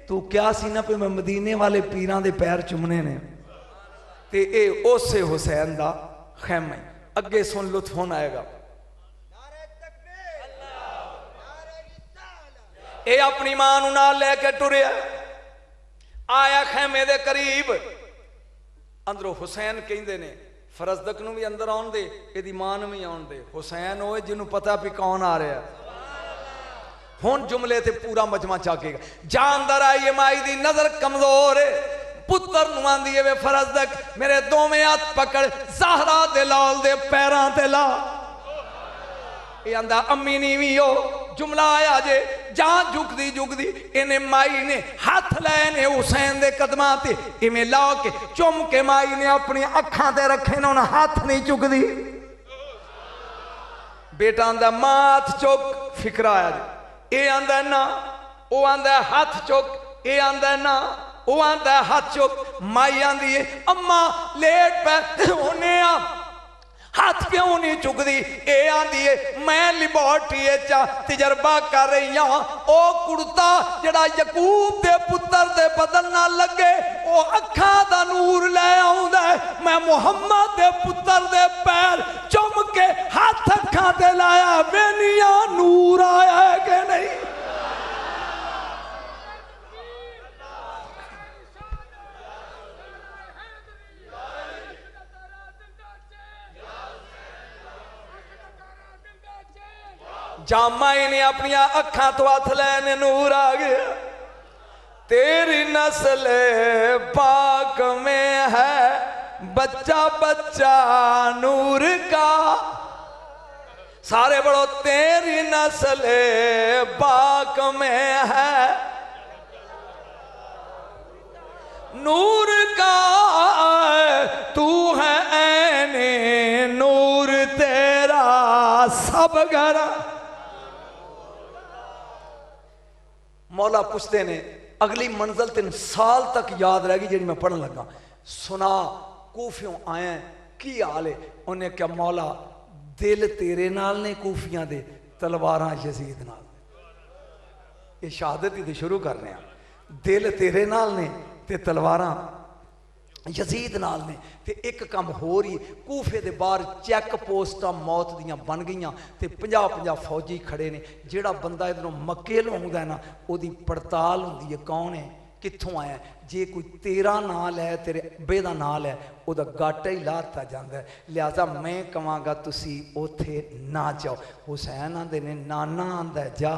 तू क्या सी ना पे मैं मदीने वाले पीरां दे पैर चुमने ने ते ए ओसे हुसैन दा खैमा अगे सुन लुत्फ होना आएगा ए अपनी मां नू नाल लेके टुरिया आया खैमे दे करीब अंदरों हुसैन कहंदे ने फरजदक नू भी अंदर आउण दे एदी मां नू भी आउण दे हुसैन होए जिन्नू पता भी कौन आ रहा हुण जुमले ते पूरा मजमा चाकेगा जा अंदर आई माई दी नजर कमजोर है पुत्र नू आंदी है वे फरजदक मेरे दोवें हाथ पकड़ ज़हरा दे लाल दे पैरां ते ला ये आंदा अम्मी नीवी हो जुमला आया जे जा झुकदी झुकदी इन्हें माई ने हाथ लैने हुसैन दे कदमां ते इवें ला के चुम के माई ने अपनी अखां ते रखे ना हाथ नहीं चुकदी बेटा आंदा मां हाथ चुक फिक्रा आया जे ये आंदा ना वो आंदा हाथ चुक ये आंदा ना वो आंदा हाथ चुक माई आंदी है अम्मा लेट पे होने हाथ क्यों नहीं चुकती ये आंदी है मैं लिबॉर्टरी तजर्बा कर रही हाँ ओ कुर्ता जड़ा यकूब दे पुत्र दे बदन ना लगे वो अखा दा नूर ले आउंदा है मैं मुहम्मद दे पुत्र दे पैर चुम के हाथ अखा ते लाया बेनिया नूर आया है कि नहीं जामाई ने अपनी अखा तो हथ लैने नूर आ गया तेरी नस्ल पाक में है बच्चा बच्चा नूर का सारे बड़ो तेरी नस्ल पाक में है नूर का तू है ऐने नूर तेरा सब घरा मौला पुछते ने अगली मंजिल 3 साल तक याद रहेगी जी मैं पढ़न लगा सुना कूफियों आया की हाल है उन्हें क्या मौला दिल तेरे नाल ने कूफियां दे तलवारां यजीद नाल ये शहादत ही तो शुरू करने दिल तेरे नाल ने ते तलवारां यजीद नाल ने ते एक कम हो रही कूफे दे बाहर चैक पोस्टां मौत दियां बन गईयां ते 50-50 फौजी खड़े ने जेड़ा बंदा इधरों मक्के लवाउंदा है ना ओदी पड़ताल हुंदी है कौन है कित्थों आया जे कोई तेरा नाल है तेरे अब्बे दा नाल है ओदा गाटा ही लाता जांदा है लिहाजा मैं कहांगा तुसी ओथे ना जाओ हुसैन आंदे ने नाना आंदा है जा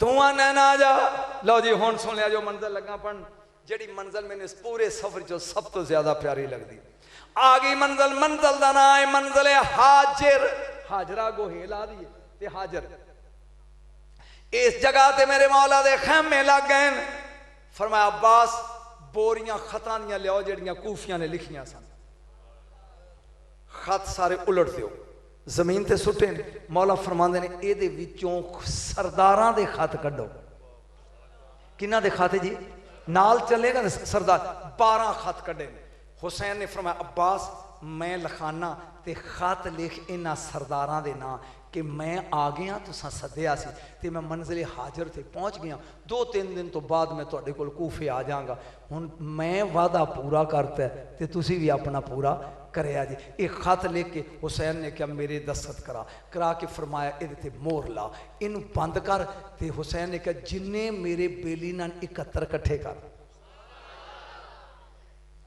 तू आना ना जा लो जी हुण सुन लिया जो मंजिल लगा पढ़न जेड़ी मंजिल मैंने इस पूरे सफर चो सब तो ज्यादा प्यारी लगती आ गई मंजिल मंजिल दा नाम है मंजिल हाजिर हाजरा गोहेल आ दी ते हाजर इस जगह ते मेरे मौला दे खैमे लग गए फरमाया अब्बास बोरियां खतां दियां लियाओ जड़ियां कूफियां ने लिखियां सन। खत सारे उलट दिओ, जमीन ते सुटे ने। मौला फरमांदे ने एदे विचों सरदारां दे खत कड्डो। किन्हां दे खत जी? नाल चलेगा ना सरदार। 12 खत कड्डे। हुसैन ने फरमाया अब्बास मैं लखाना ते खत लिख इन्हां सरदारां दे नां कि मैं आ गया, तुसां सद्दिया सी ते मैं मंजिल हाजर ते पहुँच गया। 2-3 दिन तो बाद मैं तुहाडे कोल कूफे आ जाऊँगा। हुण मैं वादा पूरा करता है ते तुसी भी अपना पूरा करया जी। एक खत लिख के हुसैन ने क्या मेरे दस्तखत करा के फरमाया इहदे ते मोहर ला, इनू बंद कर। ते हुसैन ने कहा जिन्ने मेरे बेली नाल 71 इकट्ठे कर।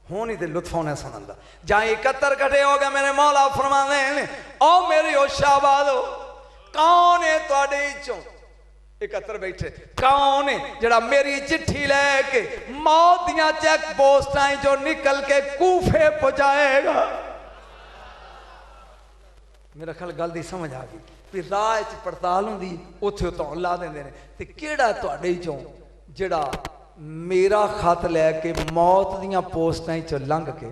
हूँ नहीं तो लुत्फ होने सुनन दा। जहाँ 71 इकट्ठे हो गए मेरे मौला फरमाने ने ओ मेरी ओ शाबाद हो, कौन है तुहाडे चों 71 बैठे, कौन है जड़ा मेरी चिट्ठी लैके मौत दियां चेक पोस्टां जो निकल के कूफे पहुंचाएगा। मेरा ख्याल गल दी समझ आ गई भी राह च पड़ताल होंदी उत्थे धौन ला देंदे ने। ते केड़ा तुहाडे चों जड़ा मेरा खत लैके मौत दियां पोस्टां चो लंघ के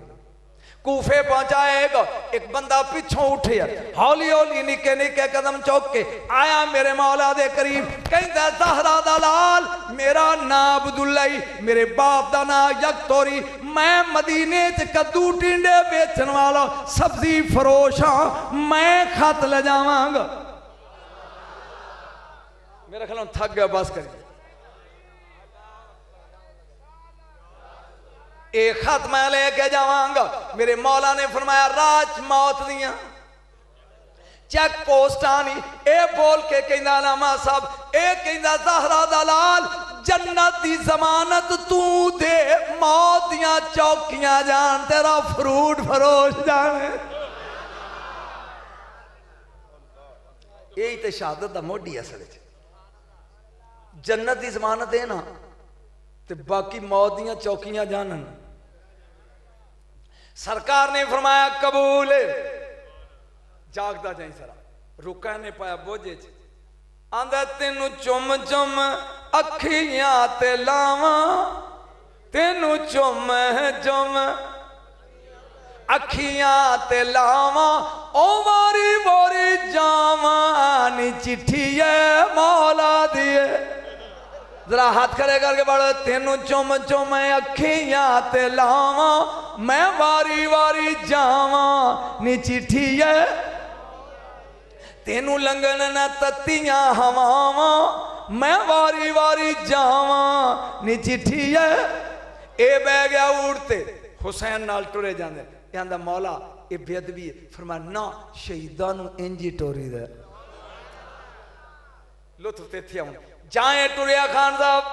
कूफे पहुंचाएगा। एक बंदा पिछों उठे हौली हौली निके निके कदम चौक के आया मेरे मौला दे करीब। कहंदा ज़हरा दा लाल मेरा नाम अब्दुल्ला ही, मेरे बाप दा नाम यकतोरी, मैं मदीने च कद्दू टिंडे बेचन वाला सब्जी फरोश हाँ, मैं खत ले जावांगा। मेरा ख्याल थक गया, बस करिए। एक खत मैं लेके जावांगा। मेरे मौला ने फरमाया राज मौत दियां चेक पोस्टां नहीं ए बोल के कहंदा नामा साहब ए कहंदा ज़हरा दा लाल जन्नत दी जमानत तू दे, मौत दियां चौकियां जान तेरा फ्रूट फरोश जाने। यही तो शहादत दा मोडी असल च जन्नत दी जमानत है ना ते बाकी मौत दियां चौकियां जानन। सरकार ने फरमाया कबूल। जागदा जाई सरा रुका ने पाया बोझे च आंदा तेनू चुम चुम अखियां ते लावा, तेनू चुम चुम अखियां ते लावा, ओ वारी वारी जावा नी चिट्ठी है मौला दिए। जरा हाथ खड़े करके बढ़। तेनू चुम चुम अखियां ते लावा, मैं वारी वारी जावा नी चिट्ठी है, तेनू लंघन न तत्तियां हवावां, मैं वारी वारी जावा नी चिट्ठी है। ए बह गया उड़ते हुसैन नाल टुरे जांदे। कहंदा मौला ये बेअदबी है। फरमाया ना शहीदां नू इंज ही टोरी दे। लुत्फ ते थे आउण जाए टुरिया खान साहब।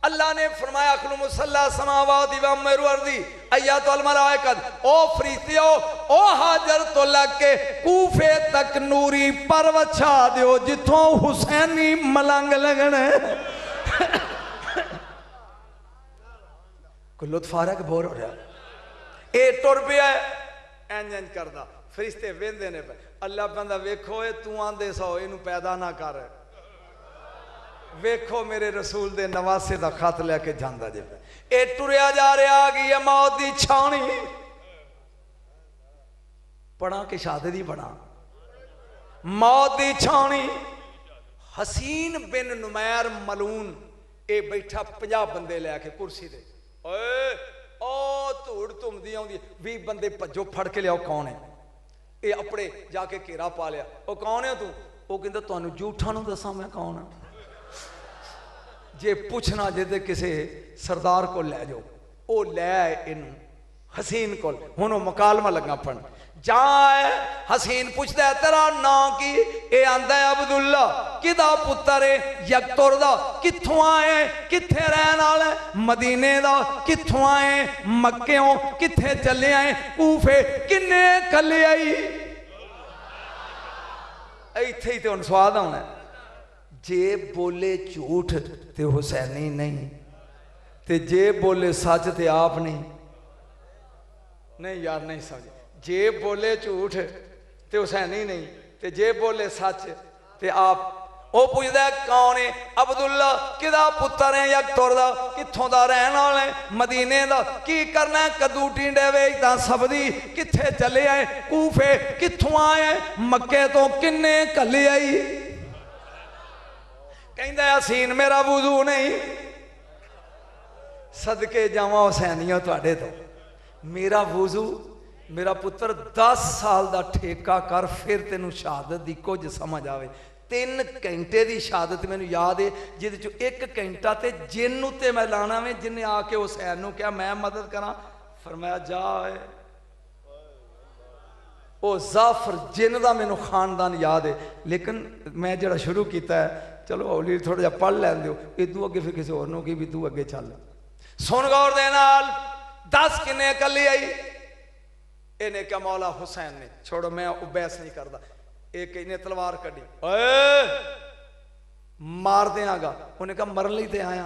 अल्लाह ने फरमाया अखलु मुसल्ला समावाति व मरवर्दी अय्यातुल मलाइकत, ओ फरिश्तियो ओ हाजर तो लग के कूफे तक नूरी पर्वत छा दियो जिथों हुसैनी मलंग लगने। कोई लुत्फ आ रहा कि बोर हो रहा? ए टुर पिया इंज इंज करदा, फरिश्ते वेंदे ने पे। अल्लाह बंदा वेखो तू आंदे सौ इनू पैदा ना कर, वेखो मेरे रसूल दे नवासे दा खत लेके जांदा जे। ए टुरिया जा रहा आ गई है मौत दी छावनी। पढ़ा के शहादत दी पढ़ा मौत दी छावनी। हसीन बिन नुमैर मलून ए बैठा 50 बंदे लैके कुर्सी दे। ओए ओ धूड़ धुमदी आउंदी 20 बंदे भज्जो फड़ के लियाओ कौन है ये अपने जाके घेरा पा लिया। ओ कौन है तू? ओ कहंदा तुहानू झूठा नू दसां मैं कौन हां? जे पूछना जे ते किसी सरदार को लै जाओ, ओ लै इन हसीन को। हुण मुकालमा लगा पढ़न जाए। हसीन पूछता है तेरा नाम की? ये आंदा है अब्दुल्ला। किदा पुत्र है? यकतुर दा। कित्थों आए? कित्थे रहन वाला? मदीने दा। कित्थों आए? मक्केओं। कित्थे चले आए? कूफे। किन्ने कले आई? इत्थे ही तो हुण स्वाद आउणा। जे बोले झूठ ते हुसैनी नहीं, ते जे बोले सच ते आप नहीं। नहीं यार नहीं समझे। जे बोले झूठ ते हुसैनी नहीं, ते जे बोले सच ते आप। ਉਹ ਪੁੱਛਦਾ ਕੌਣ ਹੈ? ਅਬਦੁੱਲਾ। ਕਿਹਦਾ ਪੁੱਤਰ ਹੈ? ਯਕਤੁਰ ਦਾ। ਕਿੱਥੋਂ ਦਾ ਰਹਿਣ ਵਾਲਾ ਹੈ? ਮਦੀਨੇ ਦਾ। ਕੀ ਕਰਨਾ? ਕੱਦੂ ਟਿੰਡੇ ਵੇਚਦਾ ਸਬਦੀ। ਕਿੱਥੇ ਚੱਲੇ ਆਏ? ਕੂਫੇ। ਕਿੱਥੋਂ ਆਏ? ਮੱਕੇ ਤੋਂ। ਕਿੰਨੇ ਘੱਲੇ ਆਈ? ਕਹਿੰਦਾ ਹਸੀਨ ਮੇਰਾ ਵੁਜ਼ੂ ਨਹੀਂ। सदके जावां हुसैनिया तुहाडे तो, मेरा वुजू, मेरा पुत्र 10 साल का ठेका कर, फिर तेनू शहादत की कुछ समझ आवे। 3 घंटे की शहादत मैनू याद है, जिद चो 1 घंटा तो जिन उत्ते मैं लाना वे, जिन्हें आके हुसैन नू कहा मैं मदद करा, फरमाया जा। वो जाफर जिन का मैनू खानदान याद है, लेकिन मैं जरा शुरू किया है, चलो हौली थोड़ा जिहा पढ़ लैन दो, इदू अगे फिर किसी होर नू की भी तू अगे चल। सुन गौर दे नाल। 10 किन्ने कली आई? इन्हें क्या मौला हुसैन ने। छोड़ो मैं बहस नहीं करता। एक इन्हें तलवार कड़ी, मार देंगा। उन्हें कहा मरन लई ते आया।